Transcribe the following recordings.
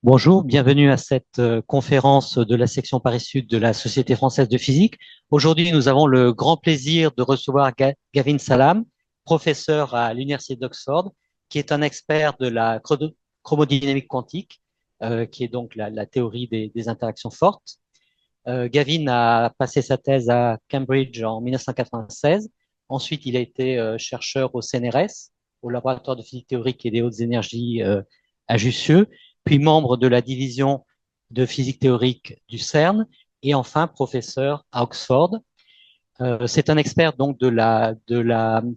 Bonjour, bienvenue à cette conférence de la section Paris-Sud de la Société française de physique. Aujourd'hui, nous avons le grand plaisir de recevoir Gavin Salam, professeur à l'Université d'Oxford, qui est un expert de la chromodynamique quantique, qui est donc la théorie des interactions fortes. Gavin a passé sa thèse à Cambridge en 1996. Ensuite, il a été chercheur au CNRS, au laboratoire de physique théorique et des hautes énergies à Jussieu, puis membre de la division de physique théorique du CERN, et enfin professeur à Oxford. C'est un expert donc de la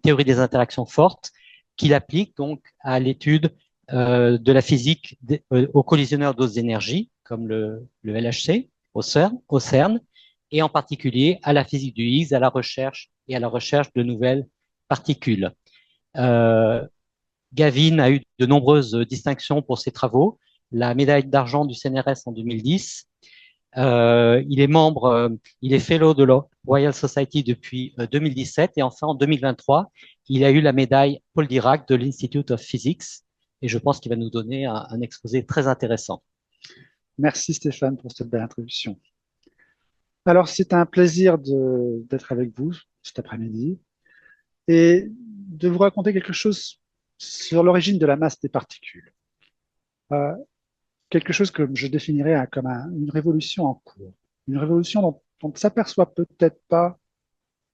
théorie des interactions fortes qu'il applique donc à l'étude de la physique aux collisionneurs d'hautes énergies, comme le LHC au CERN, et en particulier à la physique du Higgs, à la recherche de nouvelles particules. Euh, Gavin a eu de nombreuses distinctions pour ses travaux, la médaille d'argent du CNRS en 2010. Il est fellow de la Royal Society depuis 2017 et enfin en 2023, il a eu la médaille Paul Dirac de l'Institute of Physics et je pense qu'il va nous donner un exposé très intéressant. Merci Stéphane pour cette belle introduction. Alors, c'est un plaisir d'être avec vous cet après-midi et de vous raconter quelque chose sur l'origine de la masse des particules. Euh, Quelque chose que je définirais comme une révolution en cours. Une révolution dont on ne s'aperçoit peut-être pas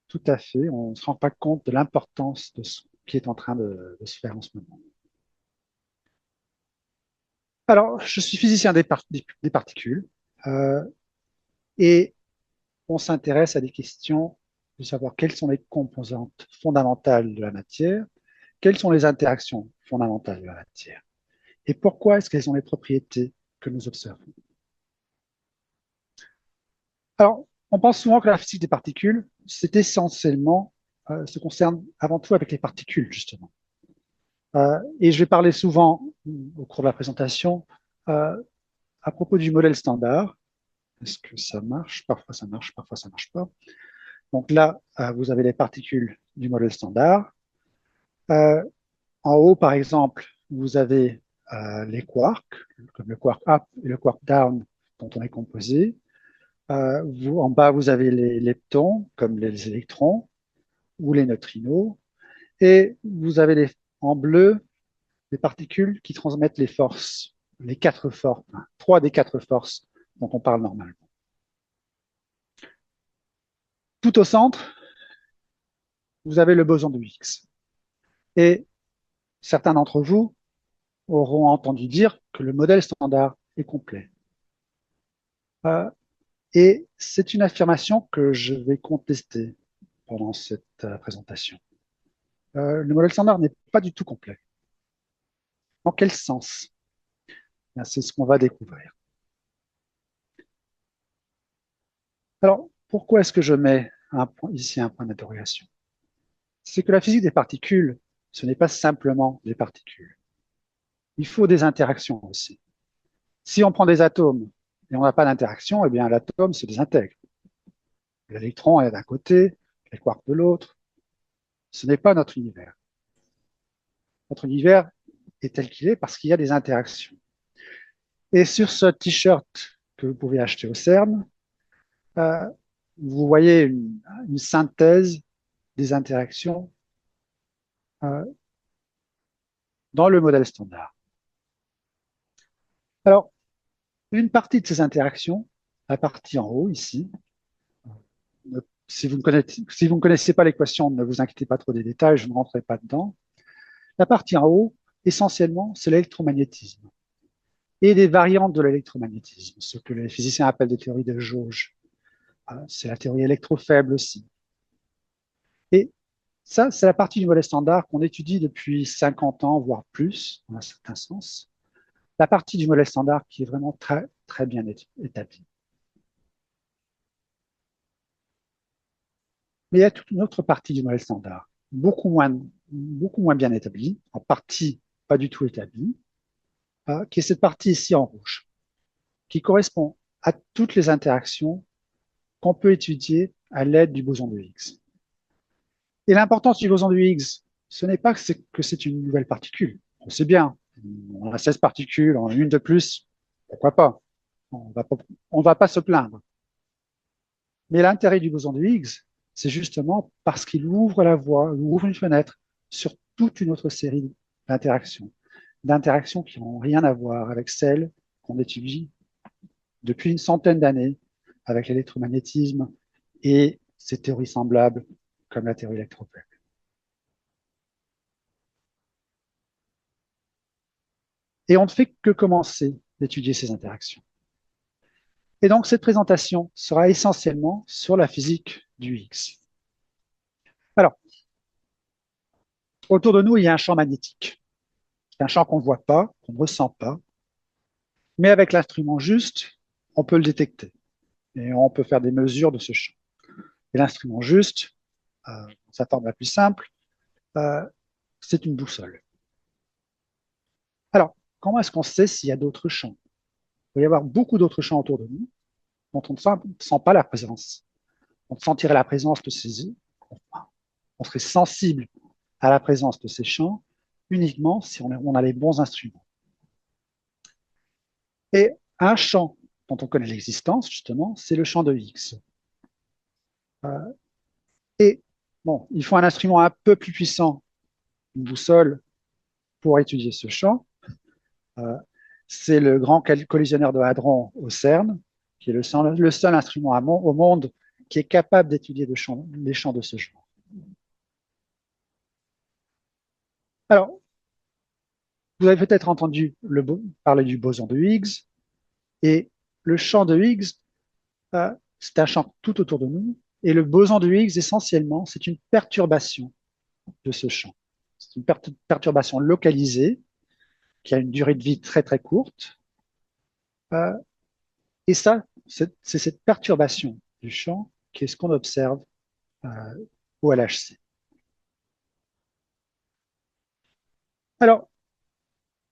tout à fait, on ne se rend pas compte de l'importance de ce qui est en train de se faire en ce moment. Alors, je suis physicien des particules euh, et on s'intéresse à des questions de savoir quelles sont les composantes fondamentales de la matière, quelles sont les interactions fondamentales de la matière, et pourquoi est-ce qu'elles ont les propriétés que nous observons. Alors, on pense souvent que la physique des particules, c'est essentiellement, se concerne avant tout avec les particules, justement. Et je vais parler souvent, au cours de la présentation, euh, à propos du modèle standard. Est-ce que ça marche, parfois ça marche pas. Donc là, vous avez les particules du modèle standard. Euh, En haut, par exemple, vous avez les quarks, comme le quark up et le quark down, dont on est composé. En bas, vous avez les leptons, comme les électrons, ou les neutrinos. Et vous avez en bleu les particules qui transmettent les forces, les quatre forces, enfin, trois des quatre forces dont on parle normalement. Tout au centre, vous avez le boson de Higgs. Et certains d'entre vous auront entendu dire que le modèle standard est complet. Euh, Et c'est une affirmation que je vais contester pendant cette présentation. Le modèle standard n'est pas du tout complet. En quel sens? Bien, c'est ce qu'on va découvrir. Alors, pourquoi est-ce que je mets ici un point d'interrogation? C'est que la physique des particules, ce n'est pas simplement des particules. Il faut des interactions aussi. Si on prend des atomes et on n'a pas d'interaction, eh bien l'atome se désintègre. L'électron est d'un côté, les quarks de l'autre. Ce n'est pas notre univers. Notre univers est tel qu'il est parce qu'il y a des interactions. Et sur ce t-shirt que vous pouvez acheter au CERN, euh, vous voyez une synthèse des interactions euh, dans le modèle standard. Alors, une partie de ces interactions, la partie en haut ici, si vous ne connaissez pas l'équation, ne vous inquiétez pas trop des détails, je ne rentrerai pas dedans. La partie en haut, essentiellement, c'est l'électromagnétisme et des variantes de l'électromagnétisme, ce que les physiciens appellent des théories de jauge. C'est la théorie électrofaible aussi. Et ça, c'est la partie du modèle standard qu'on étudie depuis 50 ans, voire plus, dans un certain sens. La partie du modèle standard qui est vraiment très, très bien établie. Mais il y a toute une autre partie du modèle standard, beaucoup moins bien établie, en partie pas du tout établie, qui est cette partie ici en rouge, qui correspond à toutes les interactions qu'on peut étudier à l'aide du boson de Higgs. Et l'importance du boson de Higgs, ce n'est pas que c'est une nouvelle particule. On sait bien, on a 16 particules, on a une de plus, Pourquoi pas? On va pas se plaindre. Mais l'intérêt du boson de Higgs, c'est justement parce qu'il ouvre la voie, il ouvre une fenêtre sur toute une autre série d'interactions qui n'ont rien à voir avec celles qu'on étudie depuis une centaine d'années avec l'électromagnétisme et ses théories semblables comme la théorie électropole. Et on ne fait que commencer d'étudier ces interactions. Et donc, cette présentation sera essentiellement sur la physique du Higgs. Alors, autour de nous, il y a un champ magnétique. C'est un champ qu'on ne voit pas, qu'on ne ressent pas, mais avec l'instrument juste, on peut le détecter et on peut faire des mesures de ce champ. Et l'instrument juste, sa forme la plus simple, c'est une boussole. Alors, comment est-ce qu'on sait s'il y a d'autres champs? Il peut y avoir beaucoup d'autres champs autour de nous dont on ne sent pas la présence. On sentirait la présence de ces... On serait sensible à la présence de ces champs uniquement si on a les bons instruments. Et un champ dont on connaît l'existence, justement, c'est le champ de Higgs. Et bon, il faut un instrument un peu plus puissant, une boussole, pour étudier ce champ. C'est le grand collisionneur de hadrons au CERN, qui est le seul instrument au monde qui est capable d'étudier les champs de ce genre. Alors, vous avez peut-être entendu parler du boson de Higgs, et le champ de Higgs, c'est un champ tout autour de nous, et le boson de Higgs, essentiellement, c'est une perturbation de ce champ. C'est une perturbation localisée qui a une durée de vie très très courte. Et ça, c'est cette perturbation du champ qui est ce qu'on observe au LHC. Alors,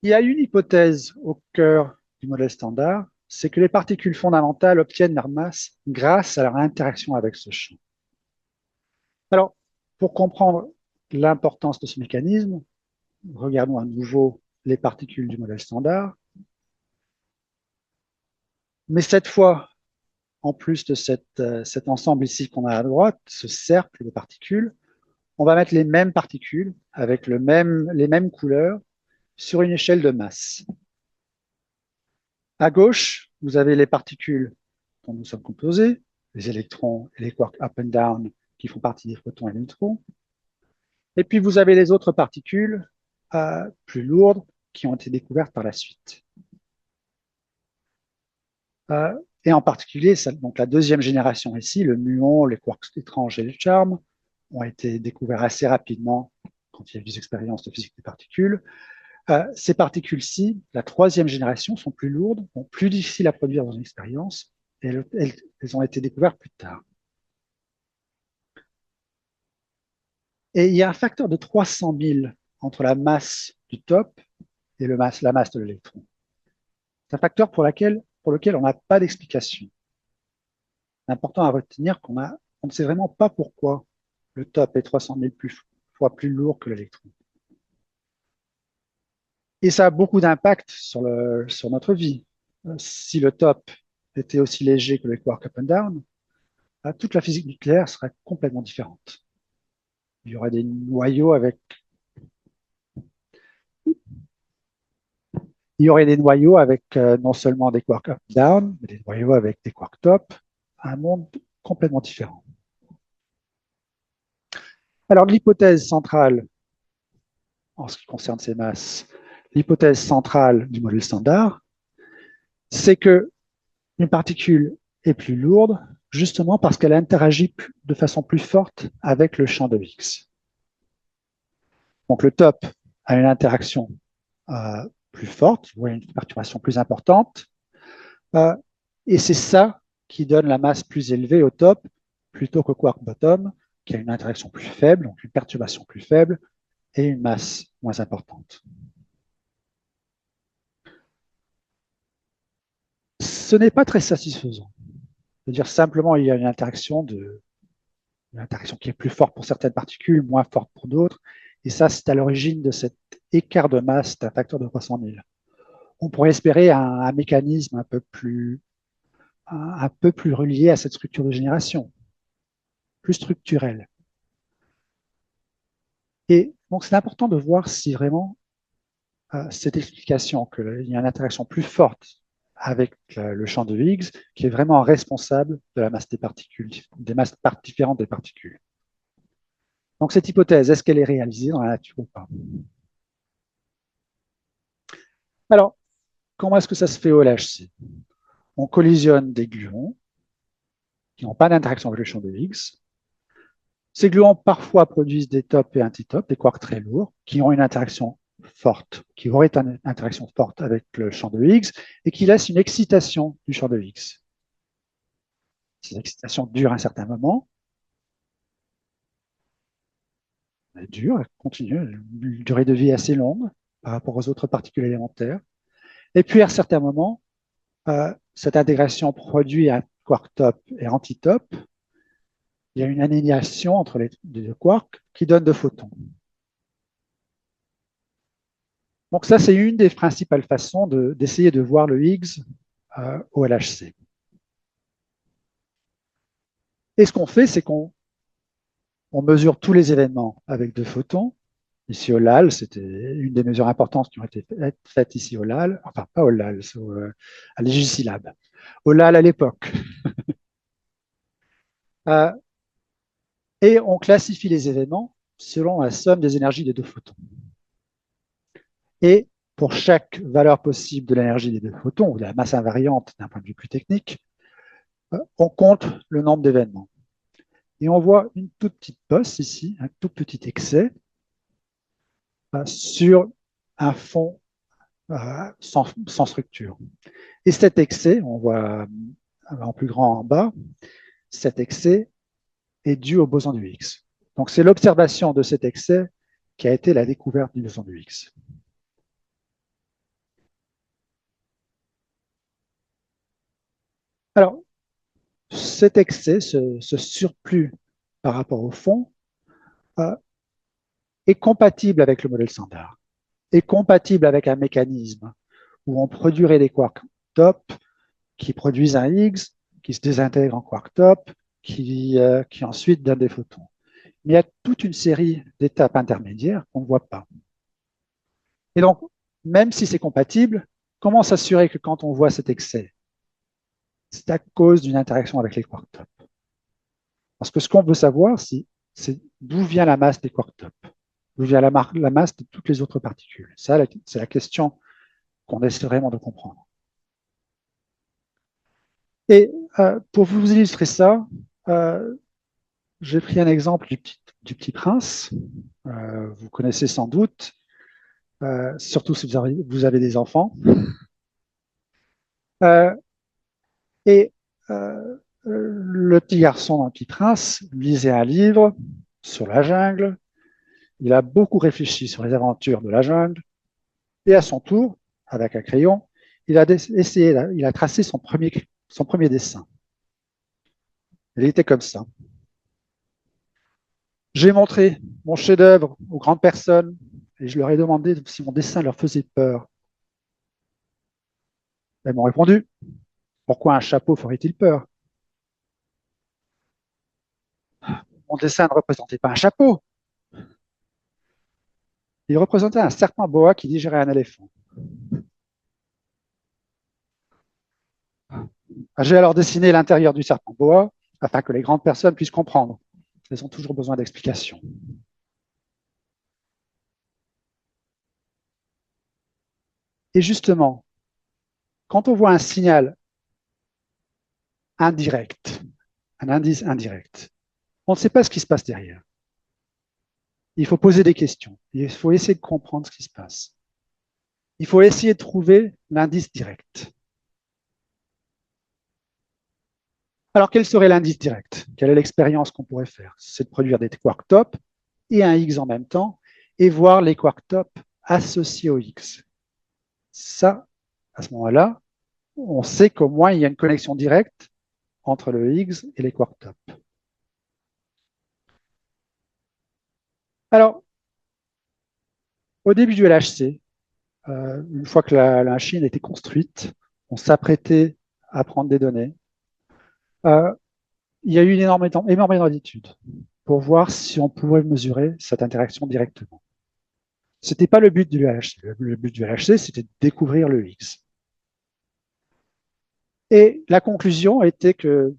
il y a une hypothèse au cœur du modèle standard, c'est que les particules fondamentales obtiennent leur masse grâce à leur interaction avec ce champ. Alors, pour comprendre l'importance de ce mécanisme, regardons à nouveau les particules du modèle standard. Mais cette fois, en plus de cet ensemble ici qu'on a à droite, ce cercle de particules, on va mettre les mêmes particules avec les mêmes couleurs sur une échelle de masse. À gauche, vous avez les particules dont nous sommes composés, les électrons et les quarks up and down qui font partie des protons et des neutrons. Et puis vous avez les autres particules plus lourdes qui ont été découvertes par la suite. Et en particulier, donc la deuxième génération ici, le muon, les quarks étranges et le charme, ont été découverts assez rapidement quand il y a eu des expériences de physique des particules. Ces particules-ci, la troisième génération, sont plus lourdes, sont plus difficiles à produire dans une expérience, et elles ont été découvertes plus tard. Et il y a un facteur de 300 000 entre la masse du top et la masse de l'électron. C'est un facteur pour lequel on n'a pas d'explication. C'est important à retenir qu'on ne sait vraiment pas pourquoi le top est 300 000 fois plus lourd que l'électron. Et ça a beaucoup d'impact sur notre vie. Si le top était aussi léger que les quarks up and down, toute la physique nucléaire serait complètement différente. Il y aurait des noyaux avec non seulement des quarks up down, mais des noyaux avec des quarks top, un monde complètement différent. Alors l'hypothèse centrale en ce qui concerne ces masses, l'hypothèse centrale du modèle standard, c'est que une particule est plus lourde justement parce qu'elle interagit de façon plus forte avec le champ de Higgs. Donc le top a une interaction plus forte, une perturbation plus importante, et c'est ça qui donne la masse plus élevée au top plutôt qu'au quark bottom, qui a une interaction plus faible, donc une perturbation plus faible et une masse moins importante. Ce n'est pas très satisfaisant. C'est-à-dire simplement il y a une interaction qui est plus forte pour certaines particules, moins forte pour d'autres, et ça c'est à l'origine de cet écart de masse d'un facteur de 300 000. on pourrait espérer un mécanisme un peu plus relié à cette structure de génération, plus structurel. Et donc, c'est important de voir si vraiment cette explication qu'il y a une interaction plus forte avec le champ de Higgs qui est vraiment responsable de la masse des particules, des masses différentes des particules. Donc, cette hypothèse, est-ce qu'elle est réalisée dans la nature ou pas? Alors, comment est-ce que ça se fait au LHC? On collisionne des gluons qui n'ont pas d'interaction avec le champ de Higgs. Ces gluons parfois produisent des tops et antitops, des quarks très lourds, qui ont une interaction forte, qui auraient une interaction forte avec le champ de Higgs et qui laissent une excitation du champ de Higgs. Ces excitations durent un certain moment. Elles durent, elles continuent, une durée de vie assez longue par rapport aux autres particules élémentaires. Et puis, à un certain moment, cette intégration produit un quark top et antitop. Il y a une annihilation entre les deux quarks qui donne de photons. Donc ça, c'est une des principales façons d'essayer de voir le Higgs au LHC. Et ce qu'on fait, c'est qu'on mesure tous les événements avec deux photons. Ici au LAL, c'était une des mesures importantes qui ont été faites ici au LAL, enfin pas au LAL, à l'EGCLab. Au LAL à l'époque. Et on classifie les événements selon la somme des énergies des deux photons. Et pour chaque valeur possible de l'énergie des deux photons, ou de la masse invariante d'un point de vue plus technique, on compte le nombre d'événements. Et on voit une toute petite bosse ici, un tout petit excès sur un fond sans structure. Et cet excès, on voit en plus grand en bas, cet excès est dû au boson de Higgs. Donc c'est l'observation de cet excès qui a été la découverte du boson de Higgs. Alors, cet excès, ce surplus par rapport au fond, est compatible avec le modèle standard, est compatible avec un mécanisme où on produirait des quarks top qui produisent un Higgs, qui se désintègre en quark top, qui ensuite donne des photons. Mais il y a toute une série d'étapes intermédiaires qu'on ne voit pas. Et donc, même si c'est compatible, comment s'assurer que quand on voit cet excès, c'est à cause d'une interaction avec les quark top? Parce que ce qu'on veut savoir, c'est d'où vient la masse des quark top, d'où vient la masse de toutes les autres particules. Ça, c'est la question qu'on essaie vraiment de comprendre. Et pour vous illustrer ça, j'ai pris un exemple du petit prince. Vous connaissez sans doute, surtout si vous avez des enfants. Et le petit garçon dans le petit prince lisait un livre sur la jungle. Il a beaucoup réfléchi sur les aventures de la jungle. Et à son tour, avec un crayon, il a tracé son premier dessin. Il était comme ça. J'ai montré mon chef-d'œuvre aux grandes personnes et je leur ai demandé si mon dessin leur faisait peur. Elles m'ont répondu, pourquoi un chapeau ferait-il peur? Mon dessin ne représentait pas un chapeau. Il représentait un serpent boa qui digérait un éléphant. J'ai alors dessiné l'intérieur du serpent boa afin que les grandes personnes puissent comprendre. Elles ont toujours besoin d'explications. Et justement, quand on voit un signal indirect, un indice indirect, on ne sait pas ce qui se passe derrière. Il faut poser des questions. Il faut essayer de comprendre ce qui se passe. Il faut essayer de trouver l'indice direct. Alors, quel serait l'indice direct? Quelle est l'expérience qu'on pourrait faire? C'est de produire des quarks top et un X en même temps et voir les quarks top associés au X. Ça, à ce moment-là, on sait qu'au moins il y a une connexion directe entre le Higgs et les quarks top. Alors, au début du LHC, une fois que la machine était construite, on s'apprêtait à prendre des données. Il y a eu énormément d'études pour voir si on pouvait mesurer cette interaction directement. Ce n'était pas le but du LHC. Le but du LHC, c'était de découvrir le Higgs. Et la conclusion était que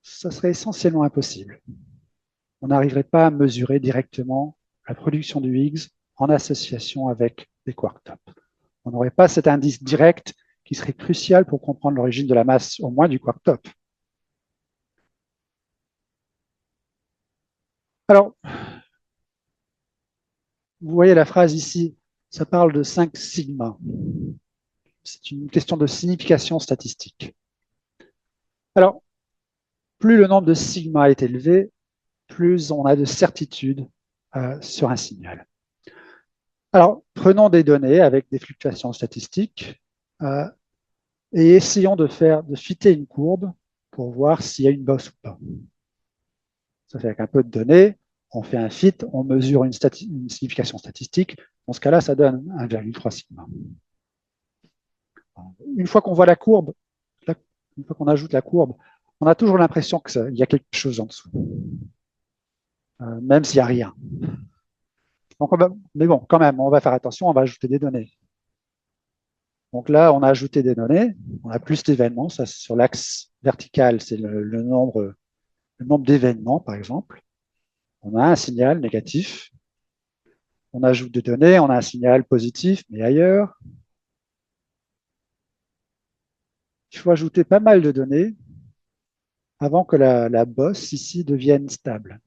ça serait essentiellement impossible. On n'arriverait pas à mesurer directement la production du Higgs en association avec des quark top. On n'aurait pas cet indice direct qui serait crucial pour comprendre l'origine de la masse, au moins du quark top. Alors, vous voyez la phrase ici, ça parle de 5 sigma. C'est une question de signification statistique. Alors, plus le nombre de sigma est élevé, plus on a de certitude sur un signal. Alors, prenons des données avec des fluctuations statistiques et essayons de fitter une courbe pour voir s'il y a une bosse ou pas. Ça fait avec un peu de données, on fait un fit, on mesure une signification statistique. Dans ce cas-là, ça donne 1,3 sigma. Une fois qu'on voit la courbe, une fois qu'on ajoute la courbe, on a toujours l'impression qu'il y a quelque chose en dessous, même s'il n'y a rien. Donc mais bon, quand même, on va faire attention, on va ajouter des données. Donc là, on a ajouté des données, on a plus d'événements. Ça, sur l'axe vertical, c'est le nombre d'événements, par exemple. On a un signal négatif. On ajoute des données, on a un signal positif, mais ailleurs. Il faut ajouter pas mal de données avant que la bosse ici devienne stable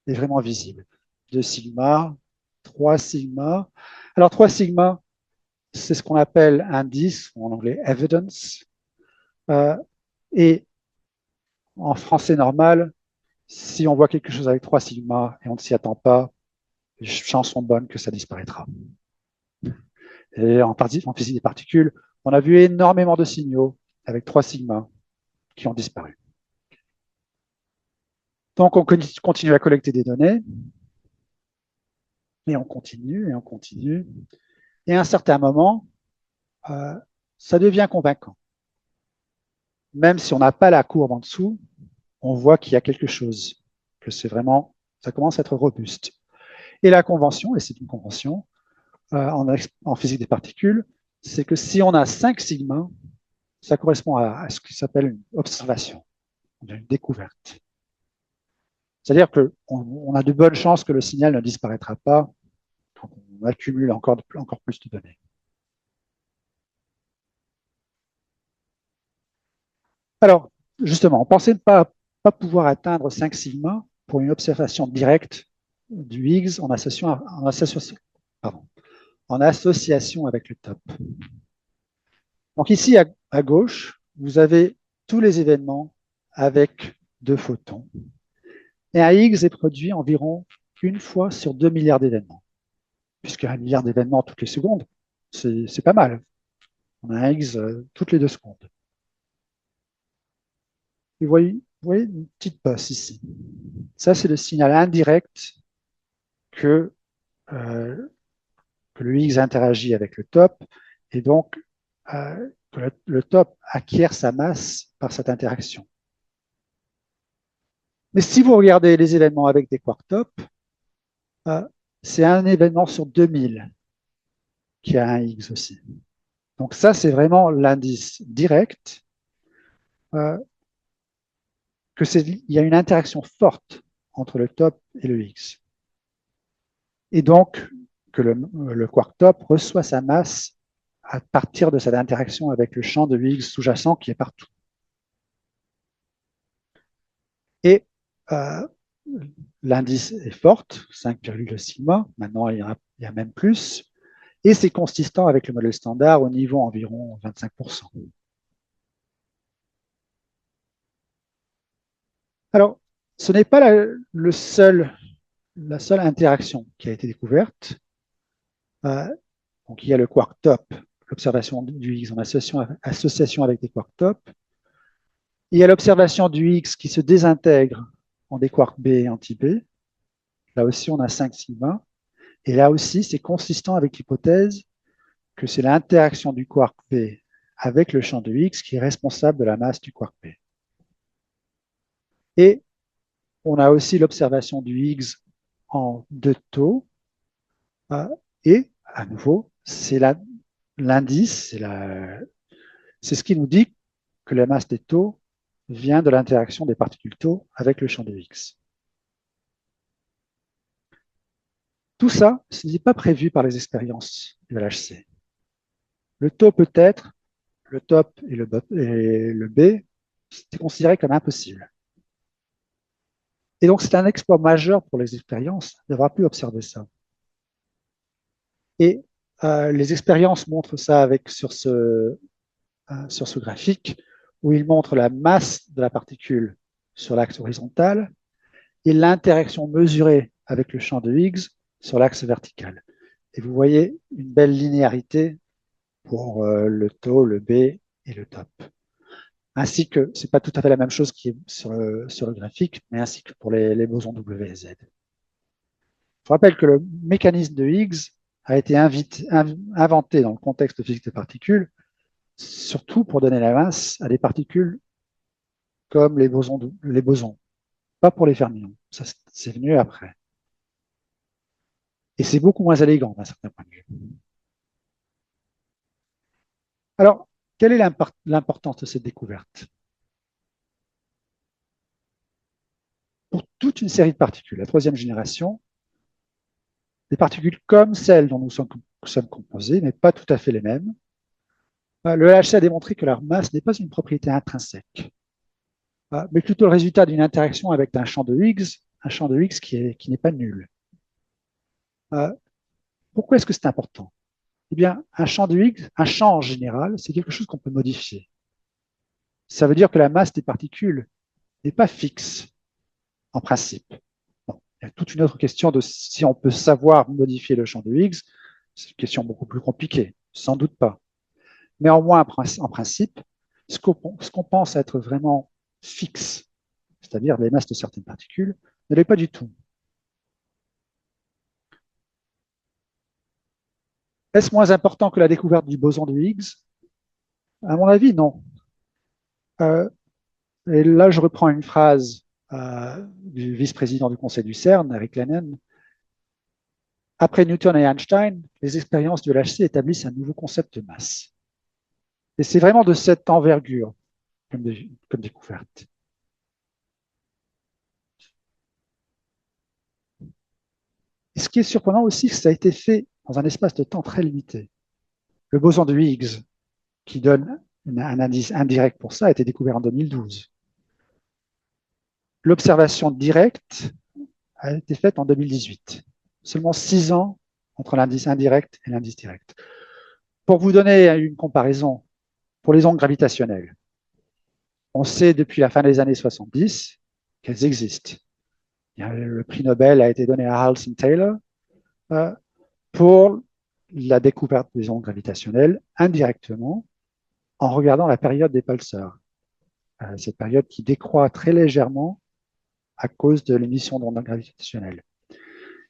et vraiment visible. 2 sigma, 3 sigma. Alors 3 sigma, c'est ce qu'on appelle indice, ou en anglais evidence. Et en français normal, si on voit quelque chose avec 3 sigma et on ne s'y attend pas, les chances sont bonnes que ça disparaîtra. Et en physique des particules, on a vu énormément de signaux avec 3 sigma qui ont disparu. Donc, on continue à collecter des données, et on continue, et on continue. Et à un certain moment, ça devient convaincant. Même si on n'a pas la courbe en dessous, on voit qu'il y a quelque chose, que c'est vraiment, ça commence à être robuste. Et la convention, et c'est une convention en physique des particules, c'est que si on a 5 sigma, ça correspond à ce qui s'appelle une observation, une découverte. C'est-à-dire qu'on a de bonnes chances que le signal ne disparaîtra pas quand on accumule encore plus de données. Alors, justement, on pensait ne pas pouvoir atteindre 5 sigma pour une observation directe du Higgs en association avec le top. Donc ici, à gauche, vous avez tous les événements avec 2 photons. Et un Higgs est produit environ une fois sur 2 milliards d'événements. Puisque 1 milliard d'événements toutes les secondes, c'est pas mal. On a un Higgs toutes les 2 secondes. Et vous voyez une petite bosse ici. Ça, c'est le signal indirect que le Higgs interagit avec le top, et donc que le top acquiert sa masse par cette interaction. Mais si vous regardez les événements avec des quark top, c'est un événement sur 2000 qui a un Higgs aussi. Donc ça, c'est vraiment l'indice direct qu'il y a une interaction forte entre le top et le Higgs. Et donc, que le quark top reçoit sa masse à partir de cette interaction avec le champ de Higgs sous-jacent qui est partout. Et l'indice est forte, 5,2 sigma. Maintenant, il y a même plus. Et c'est consistant avec le modèle standard au niveau environ 25%. Alors, ce n'est pas la seule interaction qui a été découverte. Donc, il y a le quark top, l'observation du Higgs en association avec des quark top. Il y a l'observation du Higgs qui se désintègre en des quarks B et anti-B. Là aussi, on a 5 sigma. Et là aussi, c'est consistant avec l'hypothèse que c'est l'interaction du quark P avec le champ de Higgs qui est responsable de la masse du quark P. Et on a aussi l'observation du Higgs en deux taux. Et à nouveau, c'est l'indice, c'est ce qui nous dit que la masse des taux vient de l'interaction des particules taux avec le champ de Higgs. Tout ça, ce n'est pas prévu par les expériences du LHC. Le taux peut être, le top et le B, c'est considéré comme impossible. Et donc, c'est un exploit majeur pour les expériences d'avoir pu observer ça. Et les expériences montrent ça sur ce graphique, où ils montrent la masse de la particule sur l'axe horizontal et l'interaction mesurée avec le champ de Higgs sur l'axe vertical. Et vous voyez une belle linéarité pour le taux, le B et le top. Ainsi que, c'est pas tout à fait la même chose qui est sur le graphique, mais ainsi que pour les bosons W et Z. Je rappelle que le mécanisme de Higgs a été inventé dans le contexte de physique des particules, surtout pour donner la masse à des particules comme les bosons, pas pour les fermions. Ça, c'est venu après. Et c'est beaucoup moins élégant d'un certain point de vue. Alors, quelle est l'importance de cette découverte? Pour toute une série de particules, la troisième génération, des particules comme celles dont nous sommes composés, mais pas tout à fait les mêmes, le LHC a démontré que leur masse n'est pas une propriété intrinsèque, mais plutôt le résultat d'une interaction avec un champ de Higgs qui n'est pas nul. Pourquoi est-ce que c'est important? Eh bien, un champ de Higgs, un champ en général, c'est quelque chose qu'on peut modifier. Ça veut dire que la masse des particules n'est pas fixe, en principe. Bon, il y a toute une autre question de si on peut savoir modifier le champ de Higgs. C'est une question beaucoup plus compliquée, sans doute pas. Néanmoins, en principe, ce qu'on pense être vraiment fixe, c'est-à-dire les masses de certaines particules, ne l'est pas du tout. Est-ce moins important que la découverte du boson de Higgs? À mon avis, non. Et là, je reprends une phrase du vice-président du conseil du CERN, Eric Lennon. Après Newton et Einstein, les expériences du LHC établissent un nouveau concept de masse. Et c'est vraiment de cette envergure comme découverte. Et ce qui est surprenant aussi, c'est que ça a été fait dans un espace de temps très limité. Le boson de Higgs, qui donne un indice indirect pour ça, a été découvert en 2012. L'observation directe a été faite en 2018. Seulement 6 ans entre l'indice indirect et l'indice direct. Pour vous donner une comparaison, pour les ondes gravitationnelles, on sait depuis la fin des années 70 qu'elles existent. Le prix Nobel a été donné à Halcyon Taylor pour la découverte des ondes gravitationnelles indirectement en regardant la période des pulsars. Cette période qui décroît très légèrement à cause de l'émission d'ondes gravitationnelles.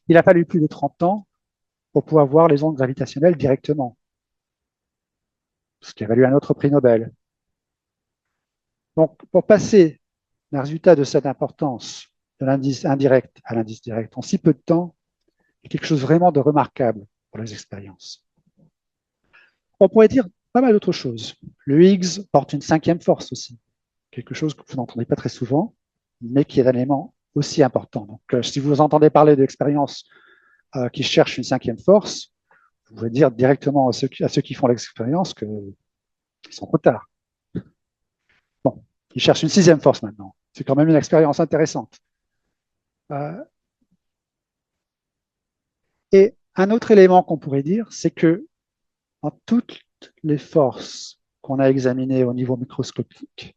Il a fallu plus de 30 ans pour pouvoir voir les ondes gravitationnelles directement, ce qui a valu un autre prix Nobel. Donc, pour passer d'un résultat de cette importance de l'indice indirect à l'indice direct en si peu de temps, c'est quelque chose vraiment de remarquable pour les expériences. On pourrait dire pas mal d'autres choses. Le Higgs porte une cinquième force aussi, quelque chose que vous n'entendez pas très souvent, mais qui est un élément aussi important. Donc, si vous entendez parler d'expériences qui cherchent une cinquième force, vous pouvez dire directement à ceux qui font l'expérience qu'ils sont trop tard. Bon, ils cherchent une sixième force maintenant. C'est quand même une expérience intéressante. Et un autre élément qu'on pourrait dire, c'est que en toutes les forces qu'on a examinées au niveau microscopique,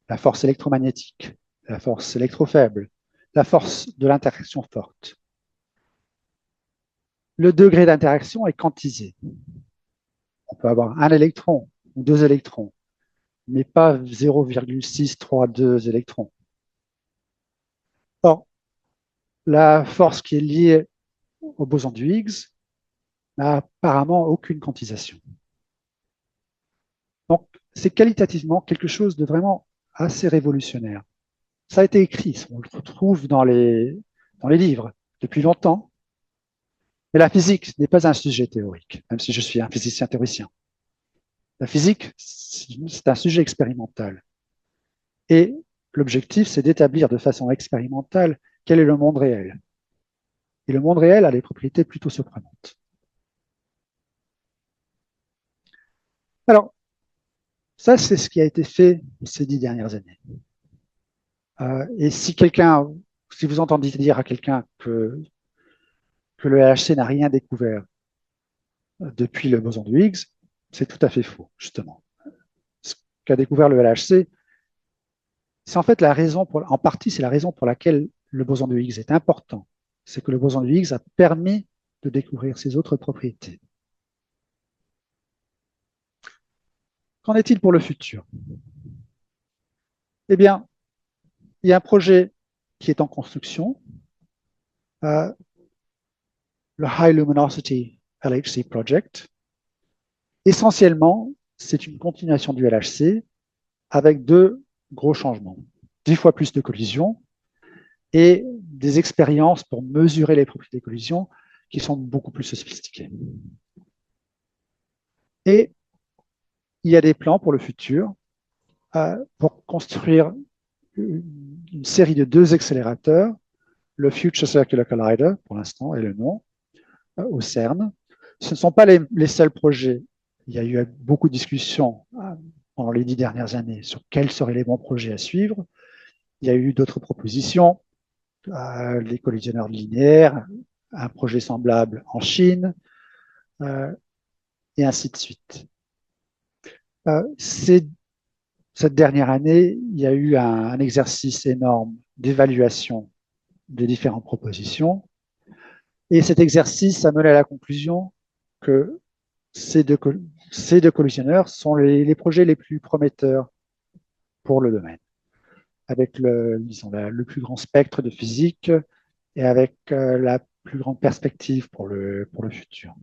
la force électromagnétique, la force électrofaible, la force de l'interaction forte, le degré d'interaction est quantisé. On peut avoir un électron ou 2 électrons, mais pas 0,632 électrons. Or, la force qui est liée au boson du Higgs n'a apparemment aucune quantisation. Donc, c'est qualitativement quelque chose de vraiment assez révolutionnaire. Ça a été écrit, on le retrouve dans les livres depuis longtemps, mais la physique n'est pas un sujet théorique, même si je suis un physicien théoricien. La physique, c'est un sujet expérimental. Et l'objectif, c'est d'établir de façon expérimentale quel est le monde réel. Et le monde réel a des propriétés plutôt surprenantes. Alors, ça, c'est ce qui a été fait ces 10 dernières années. Et si vous entendez dire à quelqu'un que le LHC n'a rien découvert depuis le boson de Higgs, c'est tout à fait faux, justement. Ce qu'a découvert le LHC, c'est en fait en partie, c'est la raison pour laquelle le boson de Higgs est important. C'est que le boson de Higgs a permis de découvrir ses autres propriétés. Qu'en est-il pour le futur? Eh bien, il y a un projet qui est en construction, le High Luminosity LHC Project. Essentiellement, c'est une continuation du LHC avec deux gros changements. 10 fois plus de collisions et des expériences pour mesurer les propriétés des collisions qui sont beaucoup plus sophistiquées. Et il y a des plans pour le futur pour construire une série de 2 accélérateurs, le Future Circular Collider, pour l'instant, est le nom, au CERN. Ce ne sont pas les seuls projets. Il y a eu beaucoup de discussions pendant les 10 dernières années sur quels seraient les bons projets à suivre. Il y a eu d'autres propositions, les collisionneurs linéaires, un projet semblable en Chine, et ainsi de suite. Cette dernière année, il y a eu un exercice énorme d'évaluation des différentes propositions. Et cet exercice a mené à la conclusion que ces deux collisionneurs sont les projets les plus prometteurs pour le domaine, avec le plus grand spectre de physique et avec la plus grande perspective pour le futur.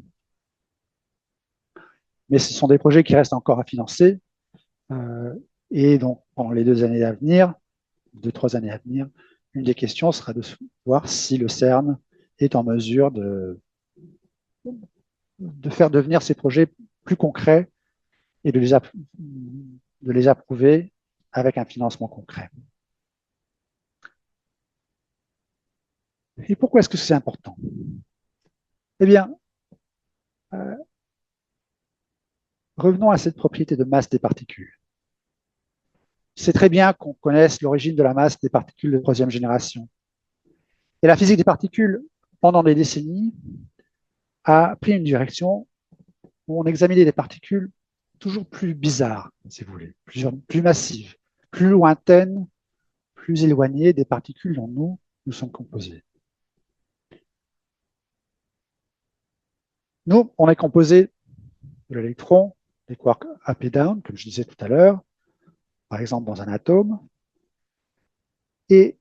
Mais ce sont des projets qui restent encore à financer. Et donc, pendant les 2 années à venir, 2-3 années à venir, une des questions sera de voir si le CERN est en mesure de faire devenir ces projets plus concrets et de les approuver avec un financement concret. Et pourquoi est-ce que c'est important? Eh bien, revenons à cette propriété de masse des particules. C'est très bien qu'on connaisse l'origine de la masse des particules de 3e génération. Et la physique des particules, pendant des décennies, a pris une direction où on examinait des particules toujours plus bizarres, si vous voulez, plus massives, plus lointaines, plus éloignées des particules dont nous sommes composés. Nous, on est composé de l'électron, des quarks up et down, comme je disais tout à l'heure, par exemple dans un atome. Et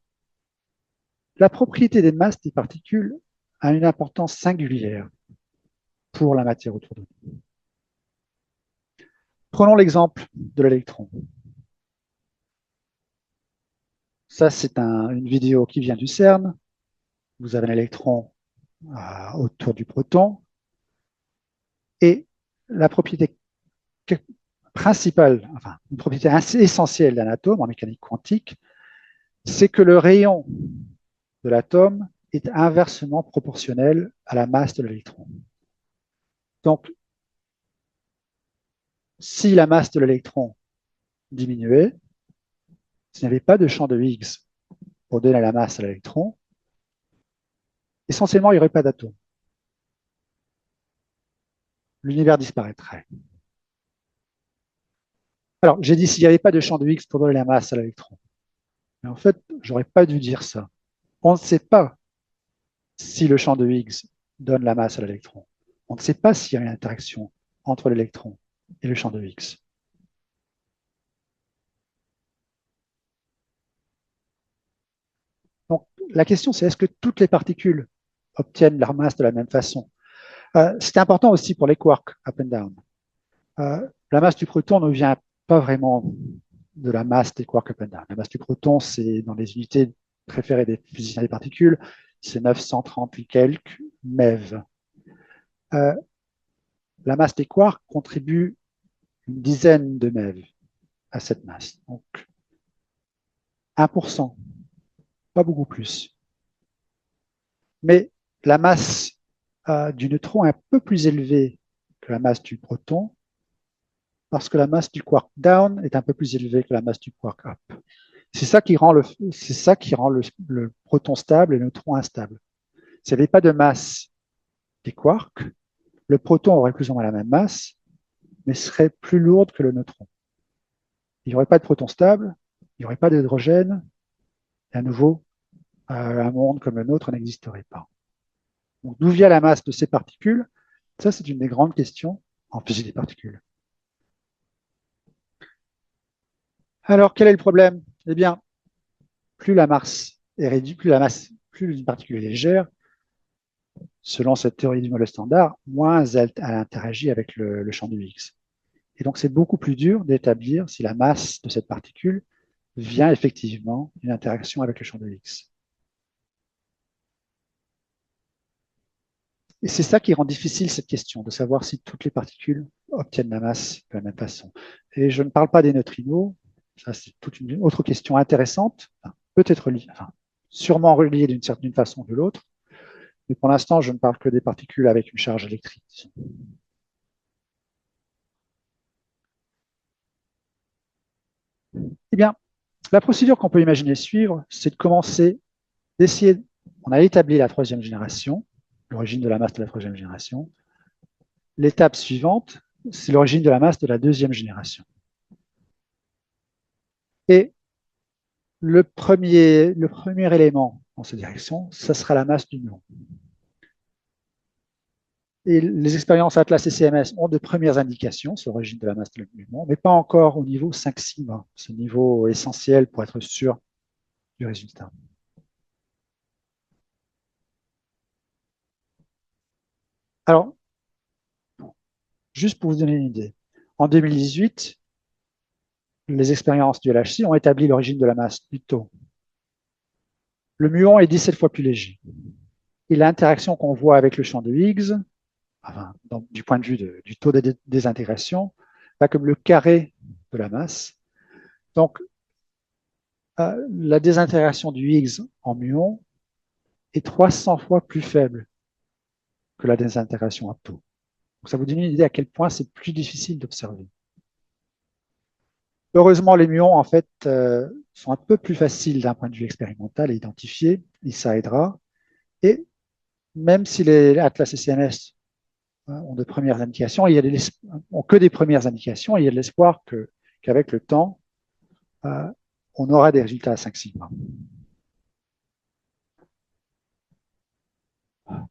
la propriété des masses des particules a une importance singulière pour la matière autour de nous. Prenons l'exemple de l'électron. Ça, c'est une vidéo qui vient du CERN. Vous avez un électron autour du proton. Et la propriété principale, enfin, une propriété assez essentielle d'un atome en mécanique quantique, c'est que le rayon de l'atome est inversement proportionnel à la masse de l'électron. Donc, si la masse de l'électron diminuait, s'il n'y avait pas de champ de Higgs pour donner la masse à l'électron, essentiellement, il n'y aurait pas d'atome. L'univers disparaîtrait. Alors, j'ai dit s'il n'y avait pas de champ de Higgs pour donner la masse à l'électron. Mais en fait, j'aurais pas dû dire ça. On ne sait pas si le champ de Higgs donne la masse à l'électron. On ne sait pas s'il y a une interaction entre l'électron et le champ de Higgs. Donc, la question, c'est est-ce que toutes les particules obtiennent leur masse de la même façon? C'est important aussi pour les quarks up and down. La masse du proton ne vient pas vraiment de la masse des quarks up and down. La masse du proton, c'est dans les unités préférées des physiciens des particules, c'est 930 et quelques MeV. La masse des quarks contribue une dizaine de MeV à cette masse. Donc, 1%, pas beaucoup plus. Mais la masse du neutron est un peu plus élevée que la masse du proton, parce que la masse du quark down est un peu plus élevée que la masse du quark up. C'est ça qui rend le proton stable et le neutron instable. S'il n'y avait pas de masse des quarks, le proton aurait plus ou moins la même masse, mais serait plus lourde que le neutron. Il n'y aurait pas de proton stable, il n'y aurait pas d'hydrogène, et à nouveau, un monde comme le nôtre n'existerait pas. Donc, d'où vient la masse de ces particules? Ça, c'est une des grandes questions en physique des particules. Alors, quel est le problème? Eh bien, plus la masse est réduite, plus une particule est légère, selon cette théorie du modèle standard, moins elle interagit avec le champ du Higgs. Et donc, c'est beaucoup plus dur d'établir si la masse de cette particule vient effectivement d'une interaction avec le champ de Higgs. Et c'est ça qui rend difficile cette question, de savoir si toutes les particules obtiennent la masse de la même façon. Et je ne parle pas des neutrinos, ça c'est toute une autre question intéressante, peut-être sûrement reliée d'une façon ou de l'autre, mais pour l'instant, je ne parle que des particules avec une charge électrique. Eh bien, la procédure qu'on peut imaginer suivre, c'est de commencer d'essayer, on a établi la troisième génération, l'origine de la masse de la troisième génération. L'étape suivante, c'est l'origine de la masse de la deuxième génération. Et le premier élément dans cette direction, ça sera la masse du muon. Et les expériences Atlas et CMS ont de premières indications sur l'origine de la masse du muon, mais pas encore au niveau 5 sigma, ce niveau essentiel pour être sûr du résultat. Alors, juste pour vous donner une idée, en 2018, les expériences du LHC ont établi l'origine de la masse du taux. Le muon est 17 fois plus léger. Et l'interaction qu'on voit avec le champ de Higgs, du point de vue du taux de désintégration, va comme le carré de la masse. Donc, la désintégration du Higgs en muon est 300 fois plus faible que la désintégration en taux. Donc, ça vous donne une idée à quel point c'est plus difficile d'observer. Heureusement, les muons, en fait, sont un peu plus faciles d'un point de vue expérimental à identifier, et ça aidera. Et même si les Atlas et CMS ont de premières indications, ont que des premières indications, il y a de l'espoir qu'avec le temps, on aura des résultats à 5 sigma.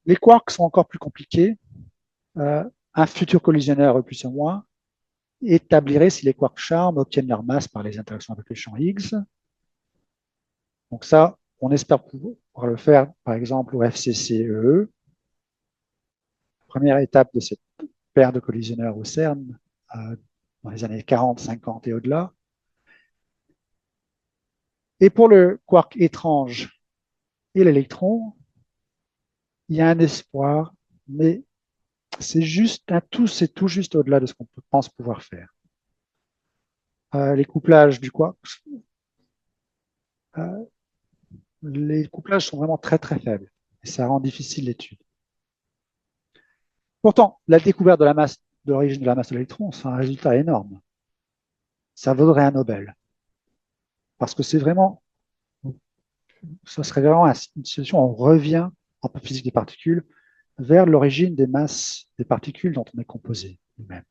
Les quarks sont encore plus compliqués. Un futur collisionneur, plus ou moins, établirait si les quarks charmes obtiennent leur masse par les interactions avec le champ Higgs. Donc ça, on espère pouvoir le faire, par exemple, au FCCEE. Première étape de cette paire de collisionneurs au CERN, dans les années 40, 50 et au-delà. Et pour le quark étrange et l'électron, il y a un espoir, mais c'est tout juste au-delà de ce qu'on pense pouvoir faire. Les couplages du quark, les couplages sont vraiment très très faibles et ça rend difficile l'étude. Pourtant, la découverte de l'origine de la masse de l'électron, c'est un résultat énorme. Ça vaudrait un Nobel. Parce que ça serait vraiment une situation où on revient en physique des particules vers l'origine des masses des particules dont on est composé nous-mêmes.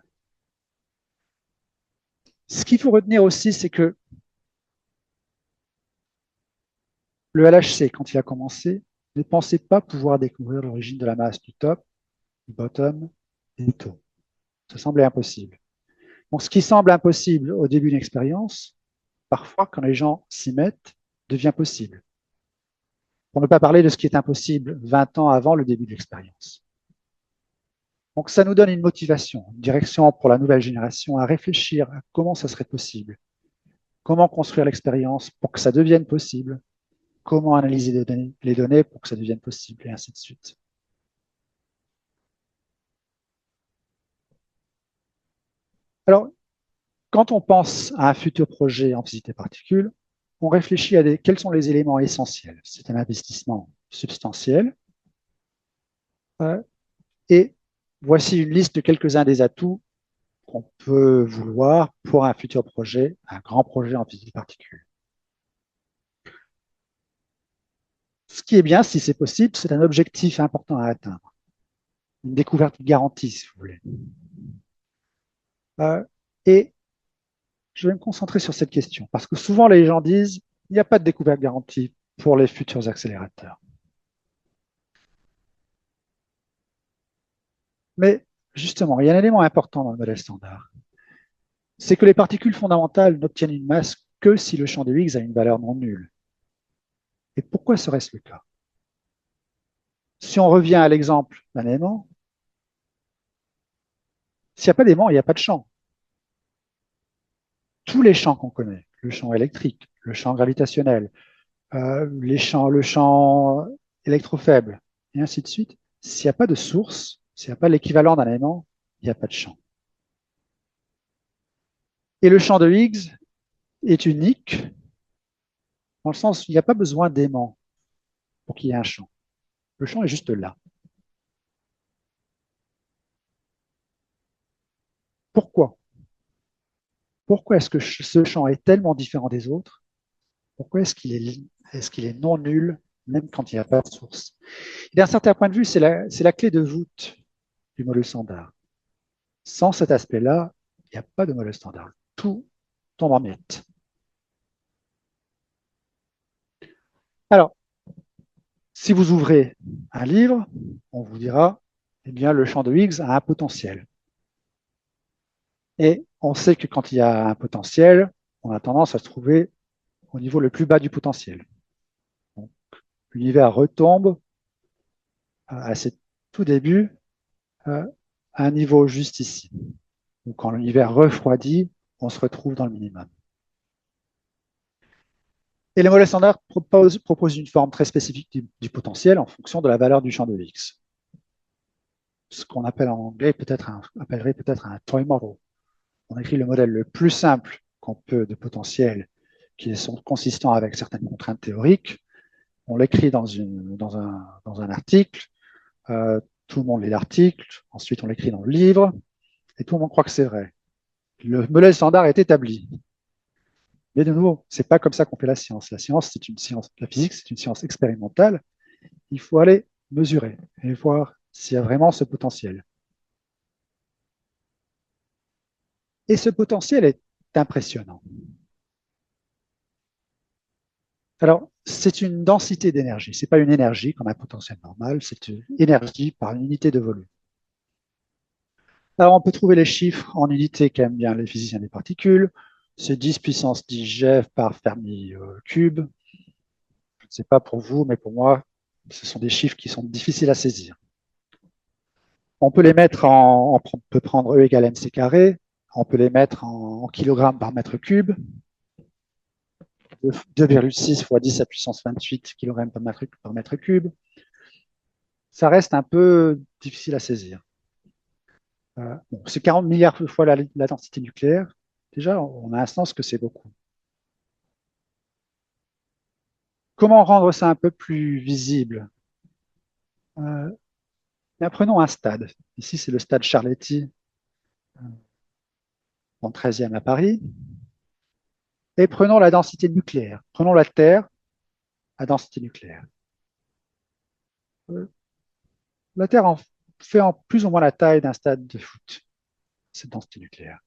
Ce qu'il faut retenir aussi, c'est que le LHC, quand il a commencé, ne pensait pas pouvoir découvrir l'origine de la masse du top, du bottom et du taux. Ça semblait impossible. Donc, ce qui semble impossible au début d'une expérience, parfois, quand les gens s'y mettent, devient possible. Pour ne pas parler de ce qui est impossible 20 ans avant le début de l'expérience. Donc, ça nous donne une motivation, une direction pour la nouvelle génération à réfléchir à comment ça serait possible, comment construire l'expérience pour que ça devienne possible, comment analyser les données pour que ça devienne possible, et ainsi de suite. Alors, quand on pense à un futur projet en physique des particules, on réfléchit à quels sont les éléments essentiels. C'est un investissement substantiel. Et voici une liste de quelques-uns des atouts qu'on peut vouloir pour un futur projet, un grand projet en physique des particules. Ce qui est bien, si c'est possible, c'est un objectif important à atteindre. Une découverte garantie, si vous voulez. Et je vais me concentrer sur cette question, parce que souvent les gens disent, il n'y a pas de découverte garantie pour les futurs accélérateurs. Mais justement, il y a un élément important dans le modèle standard. C'est que les particules fondamentales n'obtiennent une masse que si le champ de Higgs a une valeur non nulle. Et pourquoi serait-ce le cas? Si on revient à l'exemple d'un aimant, s'il n'y a pas d'aimant, il n'y a pas de champ. Tous les champs qu'on connaît, le champ électrique, le champ gravitationnel, le champ électrofaible, et ainsi de suite, s'il n'y a pas de source, s'il n'y a pas l'équivalent d'un aimant, il n'y a pas de champ. Et le champ de Higgs est unique dans le sens où il n'y a pas besoin d'aimant pour qu'il y ait un champ. Le champ est juste là. Pourquoi? Pourquoi est-ce que ce champ est tellement différent des autres? Pourquoi est-ce qu'il est non nul, même quand il n'y a pas de source? Et d'un certain point de vue, c'est la clé de voûte du modèle standard. Sans cet aspect-là, il n'y a pas de modèle standard. Tout tombe en miettes. Alors, si vous ouvrez un livre, on vous dira, eh bien, le champ de Higgs a un potentiel. Et on sait que quand il y a un potentiel, on a tendance à se trouver au niveau le plus bas du potentiel. Donc, l'univers retombe à ses tout débuts à un niveau juste ici. Donc, quand l'univers refroidit, on se retrouve dans le minimum. Et les modèles standards proposent une forme très spécifique du potentiel en fonction de la valeur du champ de Higgs. Ce qu'on appelle en anglais appellerait peut-être un toy model. On écrit le modèle le plus simple qu'on peut de potentiel qui est consistant avec certaines contraintes théoriques. On l'écrit dans un article, tout le monde lit l'article, ensuite on l'écrit dans le livre, et tout le monde croit que c'est vrai. Le modèle standard est établi. Mais de nouveau, c'est pas comme ça qu'on fait la science. La science, c'est une science, la physique, c'est une science expérimentale. Il faut aller mesurer et voir s'il y a vraiment ce potentiel. Et ce potentiel est impressionnant. Alors, c'est une densité d'énergie. C'est pas une énergie comme un potentiel normal, c'est une énergie par une unité de volume. Alors, on peut trouver les chiffres en unités qu'aiment bien les physiciens des particules. C'est 10 puissance 10 GeV par Fermi cube. Je ne sais pas pour vous, mais pour moi, ce sont des chiffres qui sont difficiles à saisir. On peut les mettre on peut prendre E égale mc carré, on peut les mettre en kilogrammes par mètre cube, 2,6 fois 10 à puissance 28 kg par mètre cube. Ça reste un peu difficile à saisir. Bon, c'est 40 milliards de fois la densité nucléaire. Déjà, on a un sens que c'est beaucoup. Comment rendre ça un peu plus visible? Prenons un stade. Ici, c'est le stade Charletti, en 13e à Paris. Et prenons la densité nucléaire. Prenons la Terre à densité nucléaire. La Terre fait en plus ou moins la taille d'un stade de foot, cette densité nucléaire.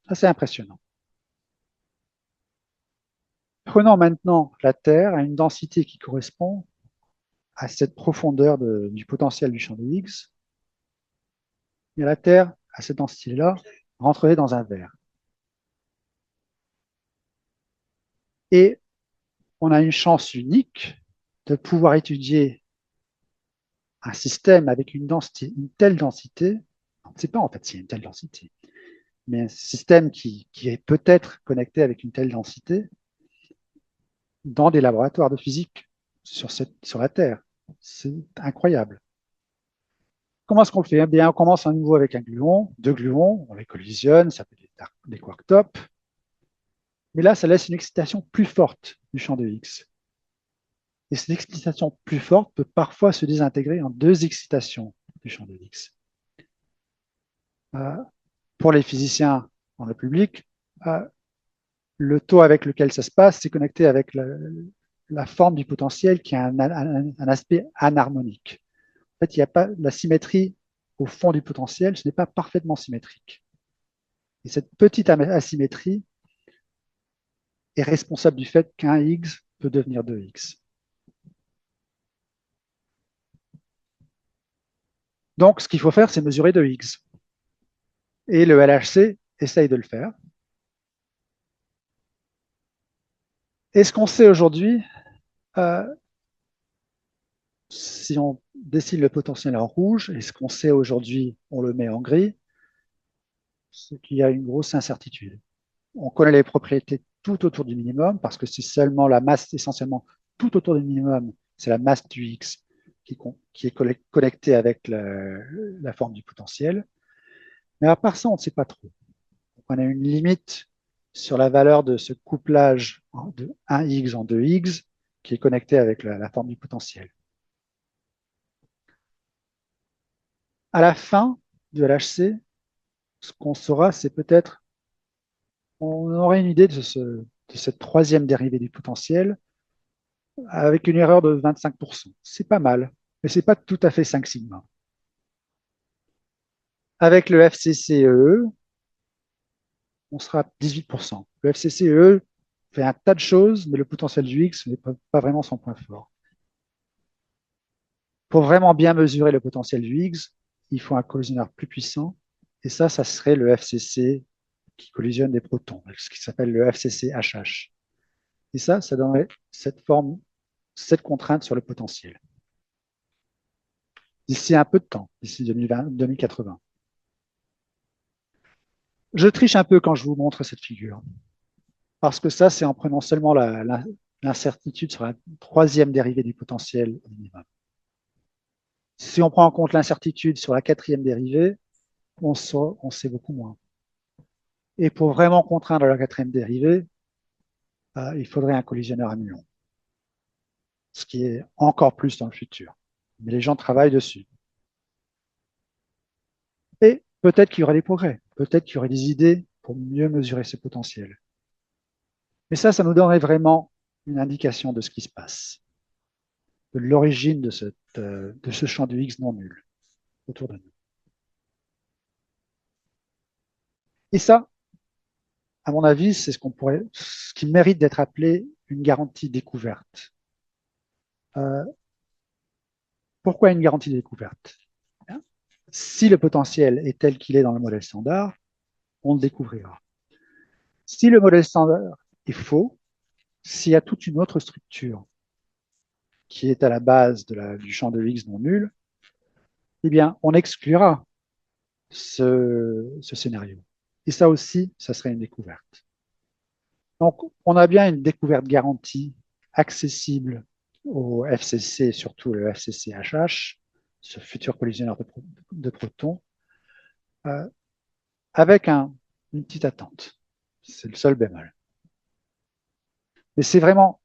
Ça, c'est impressionnant. Prenons maintenant la Terre à une densité qui correspond à cette profondeur du potentiel du champ de Higgs. Et la Terre, à cette densité-là, rentrerait dans un verre. Et on a une chance unique de pouvoir étudier un système avec une telle densité ne sait pas en fait s'il y a une telle densité. Mais un système qui est peut-être connecté avec une telle densité dans des laboratoires de physique sur la Terre. C'est incroyable. Comment est-ce qu'on le fait? Eh bien, on commence à nouveau avec un gluon, deux gluons, on les collisionne, ça fait des quark top. Mais là, ça laisse une excitation plus forte du champ de Higgs. Et cette excitation plus forte peut parfois se désintégrer en deux excitations du champ de Higgs. Pour les physiciens dans le public, le taux avec lequel ça se passe, c'est connecté avec la forme du potentiel qui a un aspect anharmonique. En fait, il n'y a pas la symétrie au fond du potentiel, ce n'est pas parfaitement symétrique. Et cette petite asymétrie est responsable du fait qu'un Higgs peut devenir deux Higgs. Donc, ce qu'il faut faire, c'est mesurer deux Higgs. Et le LHC essaye de le faire. Et ce qu'on sait aujourd'hui, si on dessine le potentiel en rouge, et ce qu'on sait aujourd'hui, on le met en gris, c'est qu'il y a une grosse incertitude. On connaît les propriétés tout autour du minimum, parce que c'est seulement la masse, essentiellement tout autour du minimum, c'est la masse du X qui est connectée avec la forme du potentiel. Mais à part ça, on ne sait pas trop. On a une limite sur la valeur de ce couplage de 1x en 2x qui est connecté avec la forme du potentiel. À la fin du LHC, ce qu'on saura, c'est peut-être, on aurait une idée de cette troisième dérivée du potentiel avec une erreur de 25%. C'est pas mal, mais c'est pas tout à fait 5 sigma. Avec le FCCE, on sera à 18%. Le FCCE fait un tas de choses, mais le potentiel du X n'est pas vraiment son point fort. Pour vraiment bien mesurer le potentiel du Higgs, il faut un collisionneur plus puissant. Et ça serait le FCC qui collisionne des protons, ce qui s'appelle le FCC-HH. Et ça donnerait cette contrainte sur le potentiel. D'ici un peu de temps, d'ici 2080. Je triche un peu quand je vous montre cette figure. Parce que ça, c'est en prenant seulement l'incertitude sur la troisième dérivée du potentiel au minimum. Si on prend en compte l'incertitude sur la quatrième dérivée, on sait beaucoup moins. Et pour vraiment contraindre la quatrième dérivée, il faudrait un collisionneur à muon, ce qui est encore plus dans le futur. Mais les gens travaillent dessus. Et peut-être qu'il y aura des progrès, peut-être qu'il y aurait des idées pour mieux mesurer ce potentiel. Mais ça nous donnerait vraiment une indication de ce qui se passe, de l'origine de ce champ de Higgs non nul autour de nous. Et ça, à mon avis, c'est ce qui mérite d'être appelé une garantie découverte. Pourquoi une garantie découverte? Si le potentiel est tel qu'il est dans le modèle standard, on le découvrira. Si le modèle standard est faux, s'il y a toute une autre structure qui est à la base du champ de Higgs non nul, eh bien, on exclura ce scénario. Et ça aussi, ça serait une découverte. Donc, on a bien une découverte garantie accessible au FCC, surtout le FCC-HH, ce futur collisionneur de protons, avec une petite attente. C'est le seul bémol. Mais c'est vraiment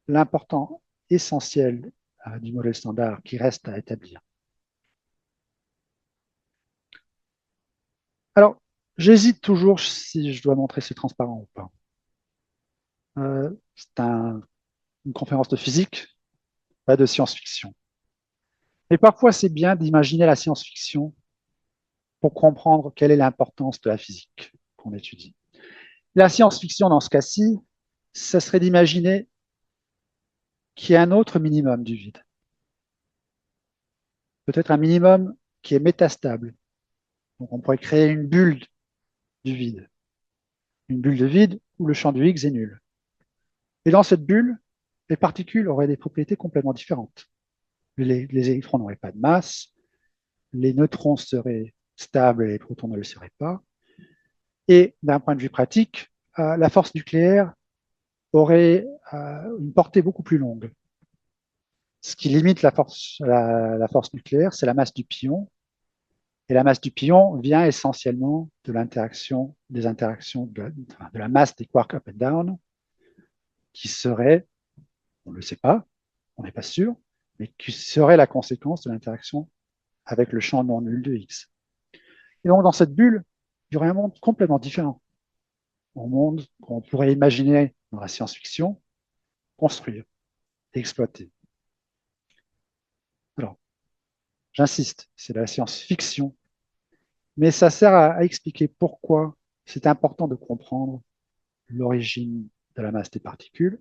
l'important essentiel du modèle standard qui reste à établir. Alors, j'hésite toujours si je dois montrer c'est transparent ou pas. C'est une conférence de physique, pas de science-fiction. Mais parfois, c'est bien d'imaginer la science-fiction pour comprendre quelle est l'importance de la physique qu'on étudie. La science-fiction, dans ce cas-ci, ça serait d'imaginer qu'il y a un autre minimum du vide. Peut-être un minimum qui est métastable. Donc, on pourrait créer une bulle du vide. Une bulle de vide où le champ de Higgs est nul. Et dans cette bulle, les particules auraient des propriétés complètement différentes. Les électrons n'auraient pas de masse, les neutrons seraient stable et les protons ne le seraient pas. Et d'un point de vue pratique, la force nucléaire aurait une portée beaucoup plus longue. Ce qui limite la force nucléaire, c'est la masse du pion. Et la masse du pion vient essentiellement de l'interaction, des interactions de la masse des quarks up and down, qui serait, on ne le sait pas, on n'est pas sûr, mais qui serait la conséquence de l'interaction avec le champ non nul de Higgs. Et donc, dans cette bulle, il y aurait un monde complètement différent, un monde qu'on pourrait imaginer dans la science-fiction, construire et exploiter. Alors, j'insiste, c'est de la science-fiction, mais ça sert à expliquer pourquoi c'est important de comprendre l'origine de la masse des particules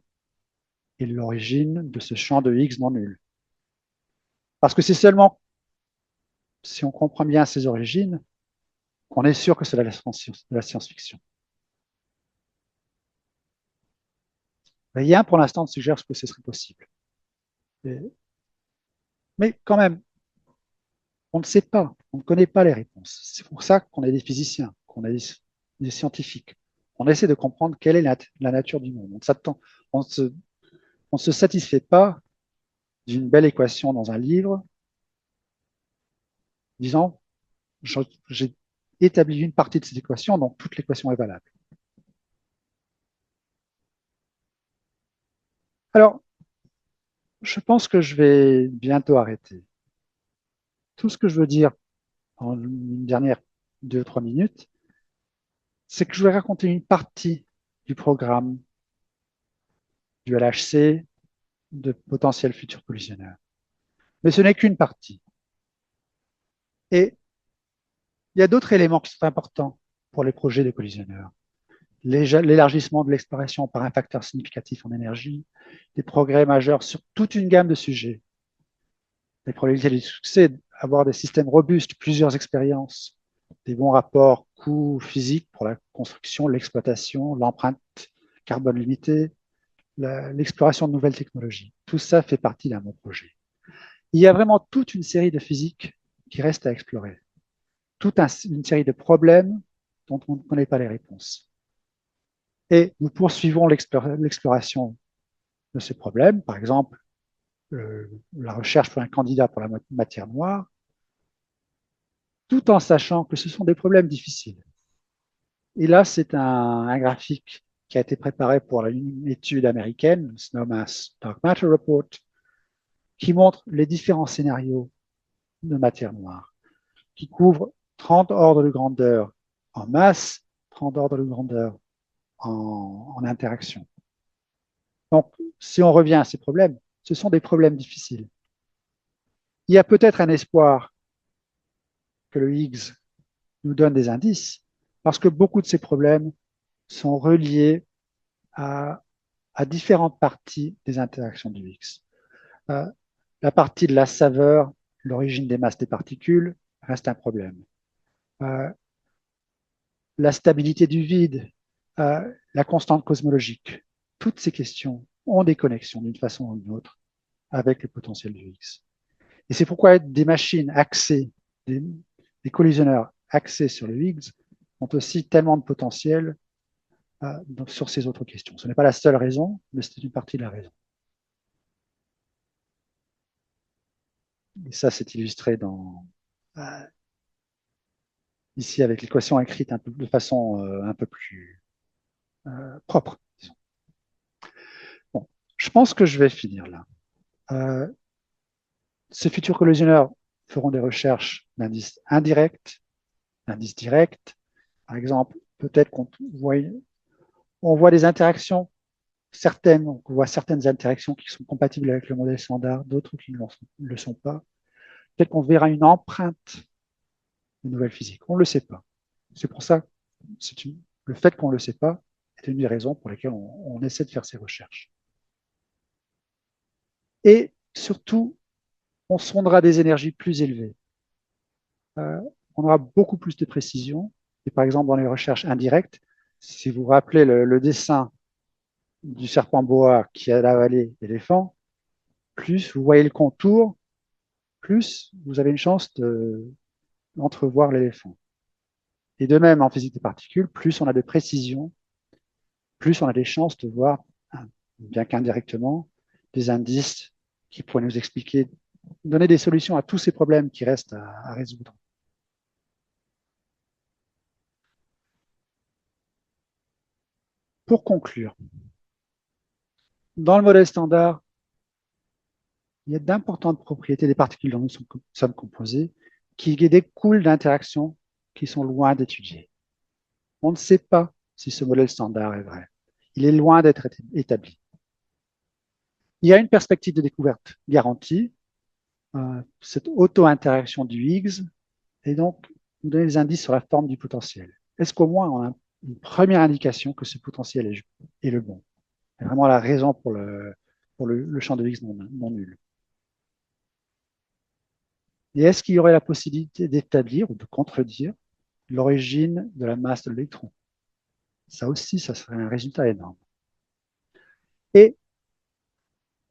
et l'origine de ce champ de Higgs non nul. Parce que c'est seulement si on comprend bien ces origines qu'on est sûr que c'est de la science-fiction. Rien pour l'instant ne suggère que ce serait possible. Mais quand même, on ne sait pas, on ne connaît pas les réponses. C'est pour ça qu'on est des physiciens, qu'on est des scientifiques. On essaie de comprendre quelle est la nature du monde. On ne se satisfait pas d'une belle équation dans un livre, disant j'ai établi une partie de cette équation, donc toute l'équation est valable. Alors, je pense que je vais bientôt arrêter. Tout ce que je veux dire en une dernière 2 ou 3 minutes, c'est que je vais raconter une partie du programme du LHC de potentiels futurs collisionneurs. Mais ce n'est qu'une partie. Et il y a d'autres éléments qui sont importants pour les projets de collisionneurs. L'élargissement de l'exploration par un facteur significatif en énergie, des progrès majeurs sur toute une gamme de sujets. Les probabilités de succès, avoir des systèmes robustes, plusieurs expériences, des bons rapports coûts physiques pour la construction, l'exploitation, l'empreinte carbone limitée, l'exploration de nouvelles technologies. Tout ça fait partie d'un bon projet. Il y a vraiment toute une série de physiques qui reste à explorer, une série de problèmes dont on ne connaît pas les réponses. Et nous poursuivons l'exploration de ces problèmes, par exemple la recherche pour un candidat pour la matière noire, tout en sachant que ce sont des problèmes difficiles. Et là, c'est un graphique qui a été préparé pour une étude américaine, SNOMAS Dark Matter Report, qui montre les différents scénarios de matière noire, qui couvrent 30 ordres de grandeur en masse, 30 ordres de grandeur en interaction. Donc, si on revient à ces problèmes, ce sont des problèmes difficiles. Il y a peut-être un espoir que le Higgs nous donne des indices, parce que beaucoup de ces problèmes sont reliés à différentes parties des interactions du Higgs. La partie de la saveur, l'origine des masses des particules, reste un problème. La stabilité du vide, la constante cosmologique, toutes ces questions ont des connexions d'une façon ou d'une autre avec le potentiel du Higgs. Et c'est pourquoi des machines axées, des collisionneurs axés sur le Higgs ont aussi tellement de potentiel sur ces autres questions. Ce n'est pas la seule raison, mais c'est une partie de la raison. Et ça, c'est illustré ici avec l'équation écrite de façon un peu plus propre, disons. Bon, je pense que je vais finir là. Ces futurs collisionneurs feront des recherches d'indices indirects, d'indices directs. Par exemple, peut-être on voit des interactions certaines, on voit certaines interactions qui sont compatibles avec le modèle standard, d'autres qui ne le sont pas. Peut-être qu'on verra une empreinte de nouvelles physiques. On ne le sait pas. C'est pour ça, le fait qu'on ne le sait pas est une des raisons pour lesquelles on essaie de faire ces recherches. Et surtout, on sondera des énergies plus élevées. On aura beaucoup plus de précision. Et par exemple, dans les recherches indirectes, si vous vous rappelez le dessin du serpent boa qui a avalé l'éléphant, plus vous voyez le contour, plus vous avez une chance entrevoir l'éléphant. Et de même, en physique des particules, plus on a de précision, plus on a des chances de voir, bien qu'indirectement, des indices qui pourraient nous expliquer, donner des solutions à tous ces problèmes qui restent à résoudre. Pour conclure, dans le modèle standard, il y a d'importantes propriétés des particules dont nous sommes composés qui découlent d'interactions qui sont loin d'étudier. On ne sait pas si ce modèle standard est vrai. Il est loin d'être établi. Il y a une perspective de découverte garantie, cette auto-interaction du Higgs, et donc nous donner des indices sur la forme du potentiel. Est-ce qu'au moins on a une première indication que ce potentiel est le bon? C'est vraiment la raison pour le champ de Higgs non nul. Et est-ce qu'il y aurait la possibilité d'établir ou de contredire l'origine de la masse de l'électron? Ça aussi, ça serait un résultat énorme. Et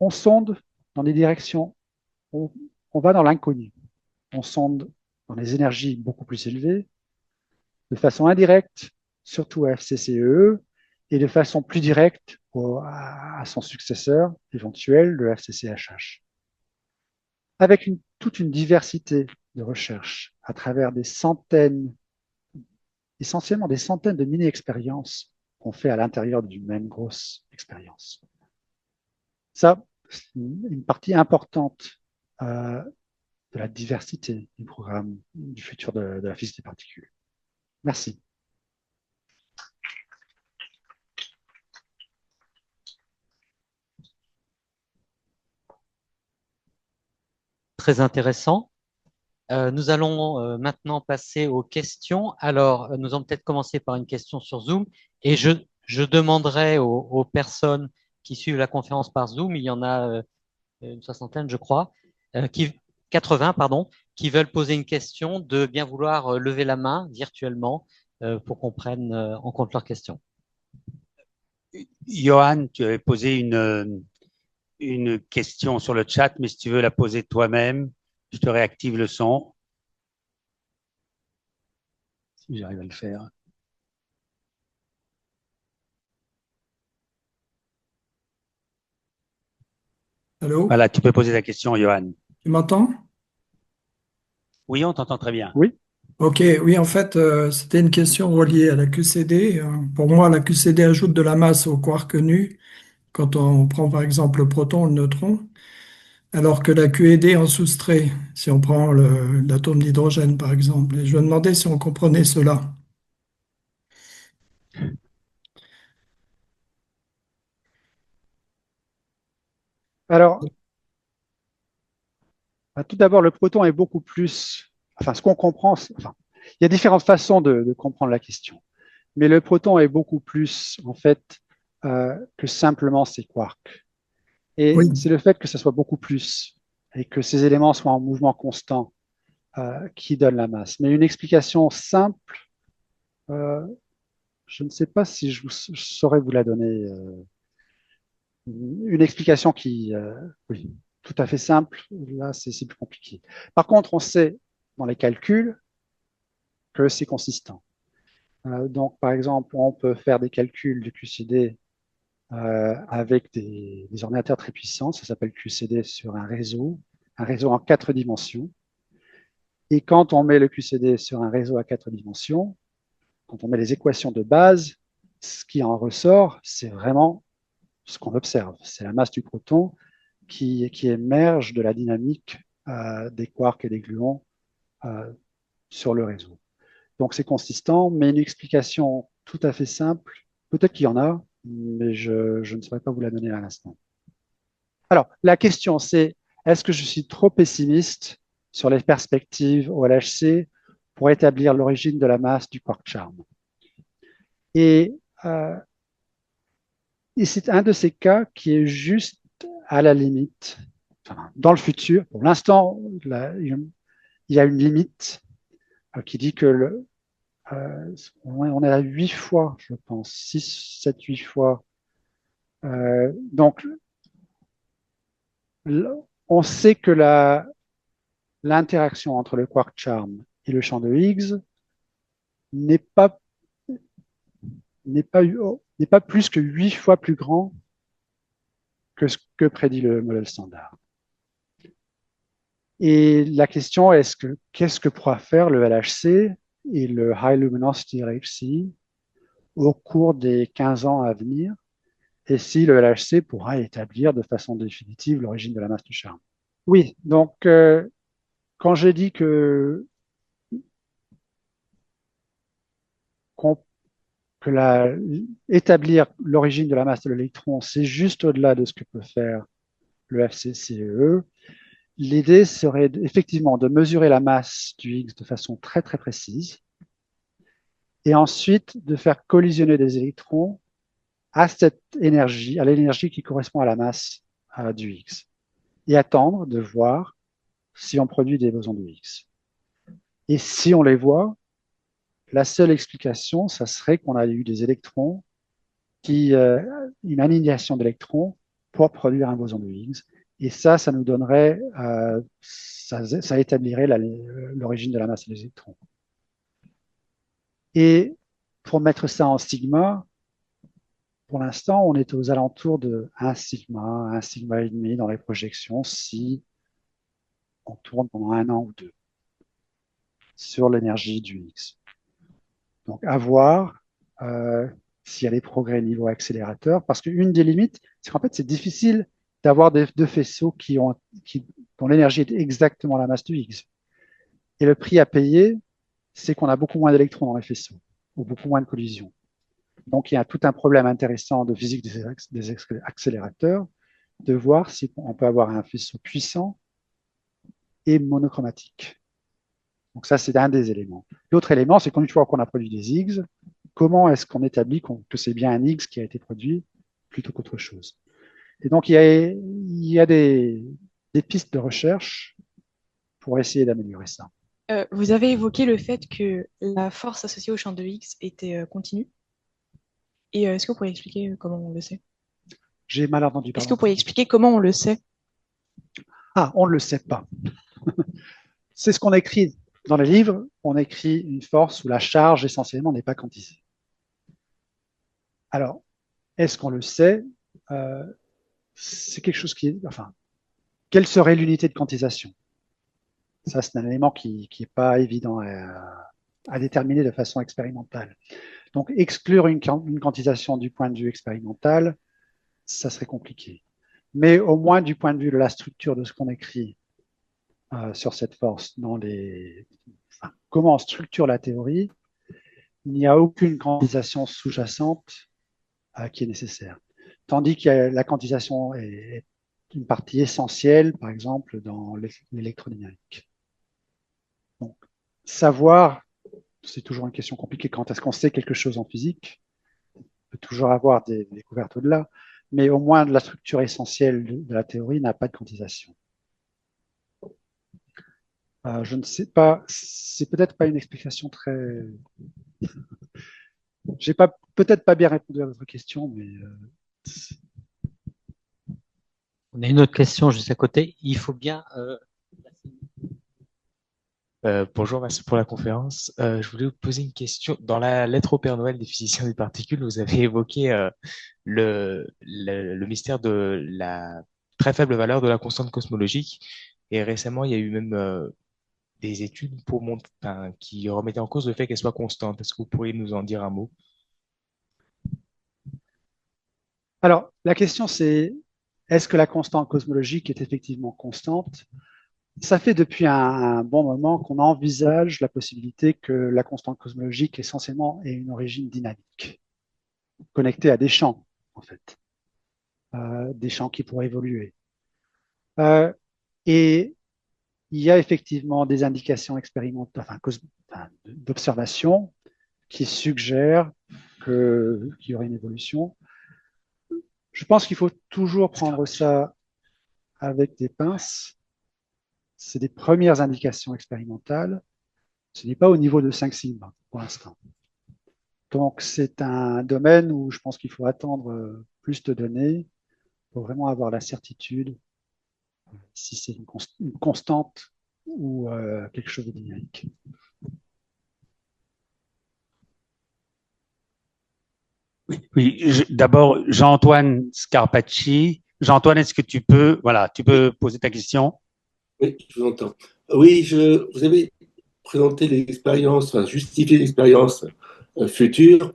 on sonde dans des directions, on va dans l'inconnu. On sonde dans des énergies beaucoup plus élevées, de façon indirecte, surtout à FCCE, et de façon plus directe à son successeur éventuel, le FCCHH. Avec toute une diversité de recherches à travers des centaines, essentiellement des centaines de mini-expériences qu'on fait à l'intérieur d'une même grosse expérience. Ça, c'est une partie importante de la diversité du programme du futur de la physique des particules. Merci. Très intéressant. Nous allons maintenant passer aux questions. Alors, nous allons peut-être commencer par une question sur Zoom et je demanderai aux personnes qui suivent la conférence par Zoom, il y en a une soixantaine, je crois, 80, pardon, qui veulent poser une question, de bien vouloir lever la main virtuellement pour qu'on prenne en compte leurs questions. Johan, tu avais posé une question sur le chat, mais si tu veux la poser toi-même, je te réactive le son. Si j'arrive à le faire. Allô? Voilà, tu peux poser ta question, Johan. Tu m'entends? Oui, on t'entend très bien. Oui. Ok, oui, en fait, c'était une question reliée à la QCD. Pour moi, la QCD ajoute de la masse au quark nu quand on prend par exemple le proton ou le neutron, alors que la QED en soustrait si on prend l'atome d'hydrogène par exemple. Et je me demandais si on comprenait cela. Alors, tout d'abord, le proton est beaucoup plus. Enfin, ce qu'on comprend, enfin, il y a différentes façons de comprendre la question. Mais le proton est beaucoup plus, en fait, que simplement ces quarks. Et Oui, c'est le fait que ce soit beaucoup plus et que ces éléments soient en mouvement constant qui donne la masse. Mais une explication simple, euh, je ne sais pas si je saurais vous la donner. Une explication qui, oui, tout à fait simple, là, c'est plus compliqué. Par contre, on sait dans les calculs que c'est consistant. Donc, par exemple, on peut faire des calculs de QCD avec des ordinateurs très puissants. Ça s'appelle QCD sur un réseau en 4 dimensions. Et quand on met le QCD sur un réseau à 4 dimensions, quand on met les équations de base, ce qui en ressort, c'est vraiment ce qu'on observe. C'est la masse du proton qui émerge de la dynamique des quarks et des gluons sur le réseau. Donc c'est consistant, mais une explication tout à fait simple, peut-être qu'il y en a, mais je ne saurais pas vous la donner à l'instant. Alors, la question c'est, est-ce que je suis trop pessimiste sur les perspectives au LHC pour établir l'origine de la masse du quark charm? Et, euh, et c'est un de ces cas qui est juste à la limite, enfin, dans le futur. Pour l'instant, il y a une limite qui dit que on est à 8 fois, je pense, 6, 7, 8 fois. Donc, on sait que l'interaction entre le quark charm Et le champ de Higgs n'est pas, n'est pas plus que 8 fois plus grand que ce que prédit le modèle standard. Et la question est qu'est-ce que pourra faire le LHC et le High Luminosity LHC au cours des 15 ans à venir, et si le LHC pourra établir de façon définitive l'origine de la masse du charme. Oui, donc quand j'ai dit que établir l'origine de la masse de l'électron, c'est juste au-delà de ce que peut faire le FCCE. L'idée serait effectivement de mesurer la masse du Higgs de façon très très précise et ensuite de faire collisionner des électrons à cette énergie, à l'énergie qui correspond à la masse du Higgs et attendre de voir si on produit des bosons de Higgs. Et si on les voit, la seule explication, ça serait qu'on a eu des électrons une annihilation d'électrons pour produire un boson de Higgs. Et ça nous donnerait, ça établirait l'origine de la masse des électrons. Et pour mettre ça en sigma, pour l'instant, on est aux alentours de 1 sigma et demi dans les projections si on tourne pendant 1 an ou 2 sur l'énergie du Higgs. Donc, à voir s'il y a des progrès niveau accélérateur, parce qu'une des limites, c'est qu'en fait, c'est difficile d'avoir deux faisceaux dont l'énergie est exactement la masse du Higgs. Et le prix à payer, c'est qu'on a beaucoup moins d'électrons dans les faisceaux, ou beaucoup moins de collisions. Donc, il y a tout un problème intéressant de physique des accélérateurs, de voir si on peut avoir un faisceau puissant et monochromatique. Donc ça, c'est un des éléments. L'autre élément, c'est qu'une fois qu'on a produit des Higgs, comment est-ce qu'on établit que c'est bien un Higgs qui a été produit plutôt qu'autre chose? Et donc, il y a des pistes de recherche pour essayer d'améliorer ça. Vous avez évoqué le fait que la force associée au champ de Higgs était continue. Et est-ce que vous pourriez expliquer comment on le sait? J'ai mal entendu. Est-ce que vous pourriez expliquer comment on le sait? Ah, on ne le sait pas. C'est ce qu'on écrit dans les livres. On écrit une force où la charge essentiellement n'est pas quantisée. Alors, est-ce qu'on le sait? C'est quelque chose enfin, quelle serait l'unité de quantisation? Ça, c'est un élément qui n'est pas évident à déterminer de façon expérimentale. Donc, exclure une quantisation du point de vue expérimental, ça serait compliqué. Mais au moins du point de vue de la structure de ce qu'on écrit sur cette force, comment on structure la théorie, il n'y a aucune quantisation sous-jacente qui est nécessaire. Tandis que la quantisation est une partie essentielle, par exemple, dans l'électrodynamique. Donc, savoir, c'est toujours une question compliquée. Quand est-ce qu'on sait quelque chose en physique? On peut toujours avoir des découvertes au-delà, mais au moins la structure essentielle de la théorie n'a pas de quantisation. Je ne sais pas, c'est peut-être pas une explication très... J'ai peut-être pas bien répondu à votre question, mais... On a une autre question juste à côté. Il faut bien... Bonjour, merci pour la conférence. Je voulais vous poser une question. Dans la lettre au Père Noël des physiciens des particules, vous avez évoqué le mystère de la très faible valeur de la constante cosmologique. Et récemment, il y a eu même des études qui remettaient en cause le fait qu'elle soit constante. Est-ce que vous pourriez nous en dire un mot? Alors, la question c'est, est-ce que la constante cosmologique est effectivement constante? Ça fait depuis un bon moment qu'on envisage la possibilité que la constante cosmologique essentiellement ait une origine dynamique, connectée à des champs, en fait, des champs qui pourraient évoluer. Et il y a effectivement des indications expérimentales, d'observation qui suggèrent qu'il y aurait une évolution. Je pense qu'il faut toujours prendre ça avec des pinces. C'est des premières indications expérimentales. Ce n'est pas au niveau de 5 sigma pour l'instant. Donc, c'est un domaine où je pense qu'il faut attendre plus de données pour vraiment avoir la certitude si c'est une constante ou quelque chose de dynamique. Oui. D'abord, Jean-Antoine Scarpacci. Jean-Antoine, est-ce que tu peux poser ta question? Oui, je vous entends. Oui, vous avez présenté l'expérience, enfin, justifié l'expérience future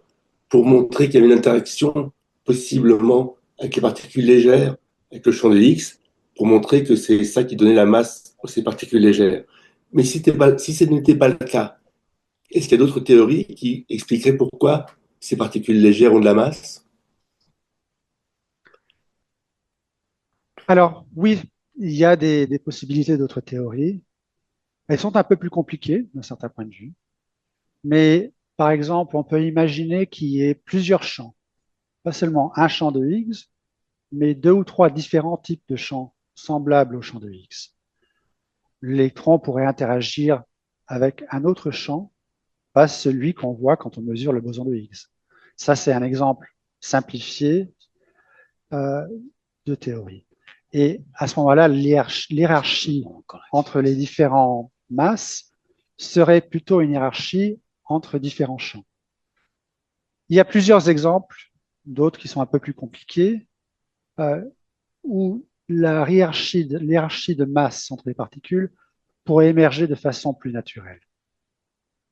pour montrer qu'il y avait une interaction possiblement avec les particules légères, avec le champ de Higgs, pour montrer que c'est ça qui donnait la masse à ces particules légères. Mais si ce n'était pas le cas, est-ce qu'il y a d'autres théories qui expliqueraient pourquoi ces particules légères ont de la masse? Alors, oui, il y a des possibilités d'autres théories. Elles sont un peu plus compliquées d'un certain point de vue. Mais, par exemple, on peut imaginer qu'il y ait plusieurs champs. Pas seulement un champ de Higgs, mais deux ou trois différents types de champs semblables au champ de Higgs. L'électron pourrait interagir avec un autre champ, pas celui qu'on voit quand on mesure le boson de Higgs. Ça, c'est un exemple simplifié euh, de théorie. Et à ce moment-là, l'hiérarchie entre les différentes masses serait plutôt une hiérarchie entre différents champs. Il y a plusieurs exemples, d'autres qui sont un peu plus compliqués, où la hiérarchie de masse entre les particules pourrait émerger de façon plus naturelle.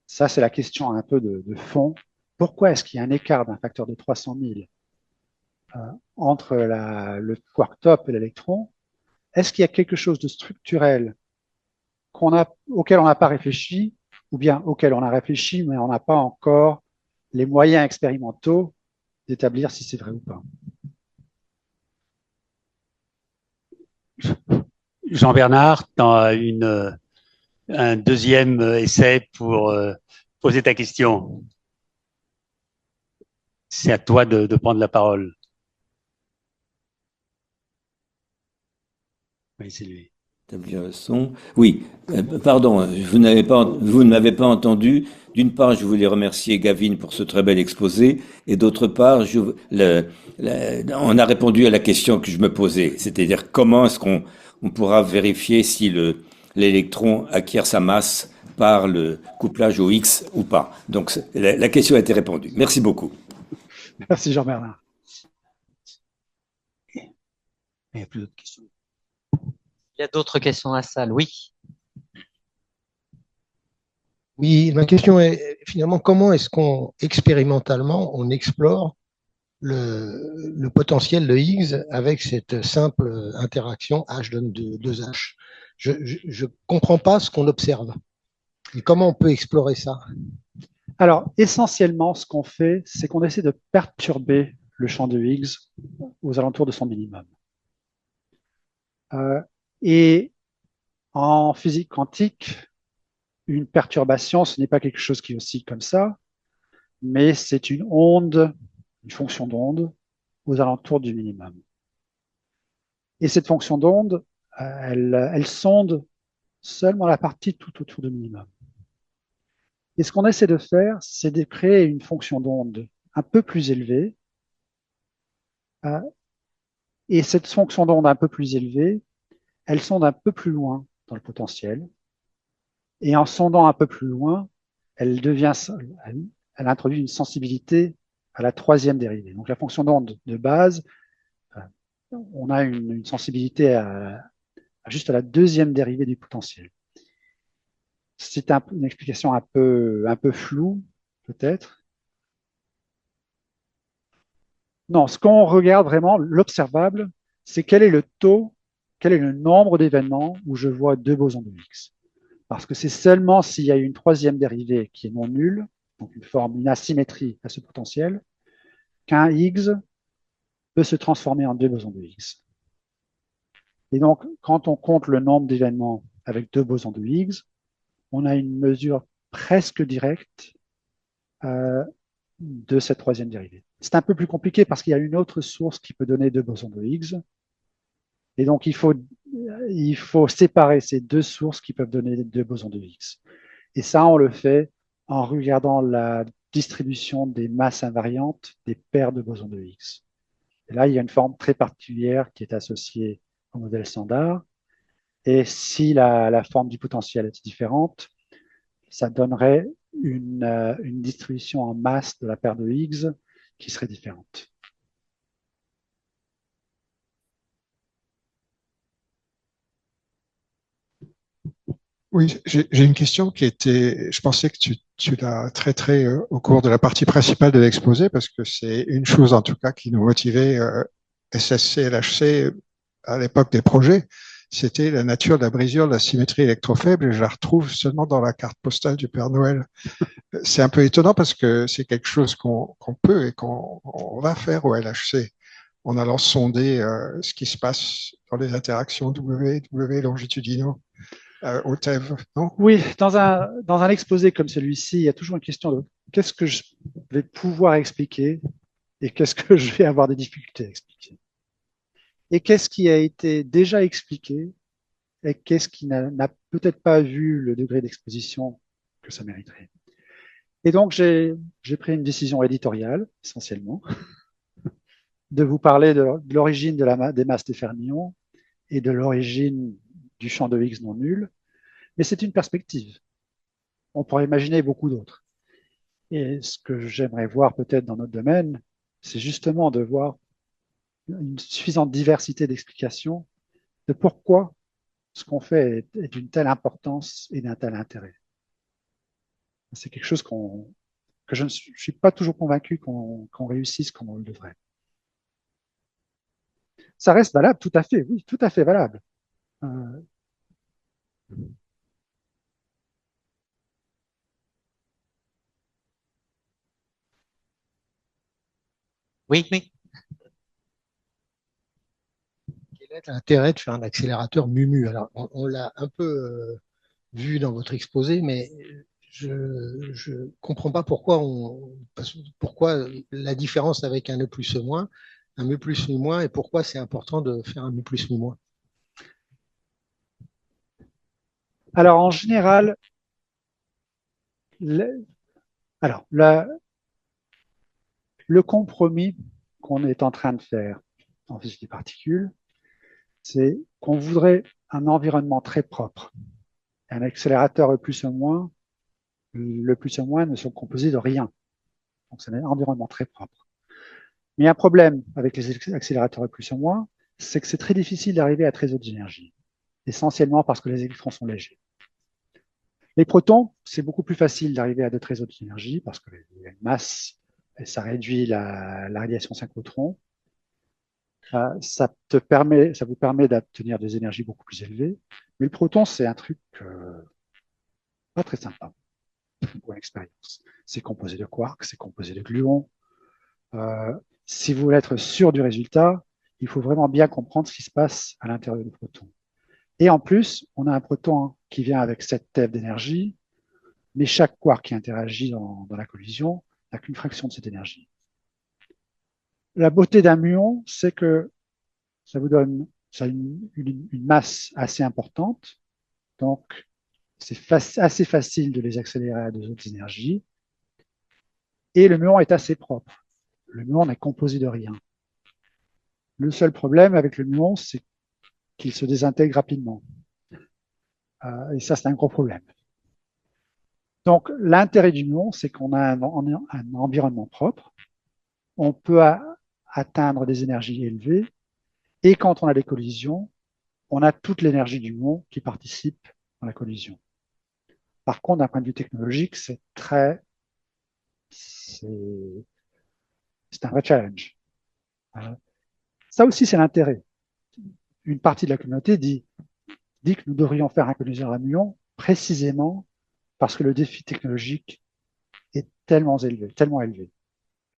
Ça, c'est la question un peu de fond. Pourquoi est-ce qu'il y a un écart d'un facteur de 300 000 entre le quark top et l'électron? Est-ce qu'il y a quelque chose de structurel auquel on n'a pas réfléchi, ou bien auquel on a réfléchi, mais on n'a pas encore les moyens expérimentaux d'établir si c'est vrai ou pas? Jean-Bernard, tu as un deuxième essai pour poser ta question. C'est à toi de prendre la parole. Oui, c'est lui. Établir le son. Oui, pardon, vous ne m'avez pas entendu. D'une part, je voulais remercier Gavin pour ce très bel exposé, et d'autre part, on a répondu à la question que je me posais, c'est-à-dire comment est-ce qu'on pourra vérifier si l'électron acquiert sa masse par le couplage au X ou pas. Donc la question a été répondue. Merci beaucoup. Merci Jean-Bernard. Il n'y a plus d'autres questions. Il y a d'autres questions dans la salle, oui. Oui, ma question est finalement comment est-ce qu'on expérimentalement on explore le potentiel de Higgs avec cette simple interaction H donne 2H. Je ne comprends pas ce qu'on observe. Et comment on peut explorer ça? Alors, essentiellement, ce qu'on fait, c'est qu'on essaie de perturber le champ de Higgs aux alentours de son minimum. Et en physique quantique, une perturbation, ce n'est pas quelque chose qui oscille comme ça, mais c'est une onde, une fonction d'onde aux alentours du minimum. Et cette fonction d'onde, elle sonde seulement la partie tout autour du minimum. Et ce qu'on essaie de faire, c'est de créer une fonction d'onde un peu plus élevée. Et cette fonction d'onde un peu plus élevée, elle sonde un peu plus loin dans le potentiel. Et en sondant un peu plus loin, elle introduit une sensibilité à la troisième dérivée. Donc la fonction d'onde de base, on a une sensibilité juste à la deuxième dérivée du potentiel. C'est une explication un peu floue, peut-être. Non, ce qu'on regarde vraiment, l'observable, c'est quel est le taux, quel est le nombre d'événements où je vois deux bosons de Higgs. Parce que c'est seulement s'il y a une troisième dérivée qui est non nulle, donc une asymétrie à ce potentiel, qu'un Higgs peut se transformer en deux bosons de Higgs. Et donc, quand on compte le nombre d'événements avec deux bosons de Higgs, on a une mesure presque directe de cette troisième dérivée. C'est un peu plus compliqué parce qu'il y a une autre source qui peut donner deux bosons de Higgs. Et donc, il faut séparer ces deux sources qui peuvent donner deux bosons de Higgs. Et ça, on le fait en regardant la distribution des masses invariantes des paires de bosons de Higgs. Et là, il y a une forme très particulière qui est associée au modèle standard. Et si la forme du potentiel est différente, ça donnerait une distribution en masse de la paire de Higgs qui seraient différentes. Oui, j'ai une question qui était, je pensais que tu l'as traitée au cours de la partie principale de l'exposé, parce que c'est une chose en tout cas qui nous motivait SSC, LHC à l'époque des projets, c'était la nature de la brisure de la symétrie électrofaible, et je la retrouve seulement dans la carte postale du Père Noël. C'est un peu étonnant parce que c'est quelque chose qu'on peut et qu'on va faire au LHC en allant sonder ce qui se passe dans les interactions W longitudinaux. Au TEV, non? Oui, dans un exposé comme celui-ci, il y a toujours une question de qu'est-ce que je vais pouvoir expliquer et qu'est-ce que je vais avoir des difficultés à expliquer. Et qu'est-ce qui a été déjà expliqué et qu'est-ce qui n'a peut-être pas vu le degré d'exposition que ça mériterait. Et donc, j'ai pris une décision éditoriale, essentiellement, de vous parler de l'origine des masses des fermions et de l'origine du champ de Higgs non nul. Mais c'est une perspective. On pourrait imaginer beaucoup d'autres. Et ce que j'aimerais voir peut-être dans notre domaine, c'est justement de voir une suffisante diversité d'explications de pourquoi ce qu'on fait est d'une telle importance et d'un tel intérêt. C'est quelque chose que je ne suis pas toujours convaincu qu'on réussisse comme on le devrait. Ça reste valable, tout à fait, oui, tout à fait valable. Oui, oui. Quel est l'intérêt de faire un accélérateur MUMU? Alors, on l'a un peu vu dans votre exposé, mais je ne comprends pas pourquoi la différence avec un E plus E moins, un E plus E moins, et pourquoi c'est important de faire un E plus E moins. Alors, en général, le compromis qu'on est en train de faire en physique des particules, c'est qu'on voudrait un environnement très propre. Un accélérateur E plus E moins, le plus E moins ne sont composés de rien. Donc, c'est un environnement très propre. Mais il y a un problème avec les accélérateurs E plus E moins, c'est que c'est très difficile d'arriver à très hautes énergies, essentiellement parce que les électrons sont légers. Les protons, c'est beaucoup plus facile d'arriver à de très hautes énergies parce qu'il y a une masse et ça réduit la radiation synchrotron. Ça vous permet d'obtenir des énergies beaucoup plus élevées. Mais le proton, c'est un truc pas très sympa pour l'expérience. C'est composé de quarks, c'est composé de gluons. Si vous voulez être sûr du résultat, il faut vraiment bien comprendre ce qui se passe à l'intérieur du proton. Et en plus, on a un proton qui vient avec 7 TeV d'énergie, mais chaque quark qui interagit dans la collision n'a qu'une fraction de cette énergie. La beauté d'un muon, c'est que ça vous donne une masse assez importante, donc c'est assez facile de les accélérer à de autres énergies, et le muon est assez propre. Le muon est composé de rien. Le seul problème avec le muon, c'est qu'il se désintègre rapidement. Et ça, c'est un gros problème. Donc, l'intérêt du muon, c'est qu'on a un environnement propre. On peut atteindre des énergies élevées. Et quand on a des collisions, on a toute l'énergie du muon qui participe dans la collision. Par contre, d'un point de vue technologique, c'est un vrai challenge. Ça aussi, c'est l'intérêt. Une partie de la communauté dit que nous devrions faire un colliseur à muon précisément parce que le défi technologique est tellement élevé.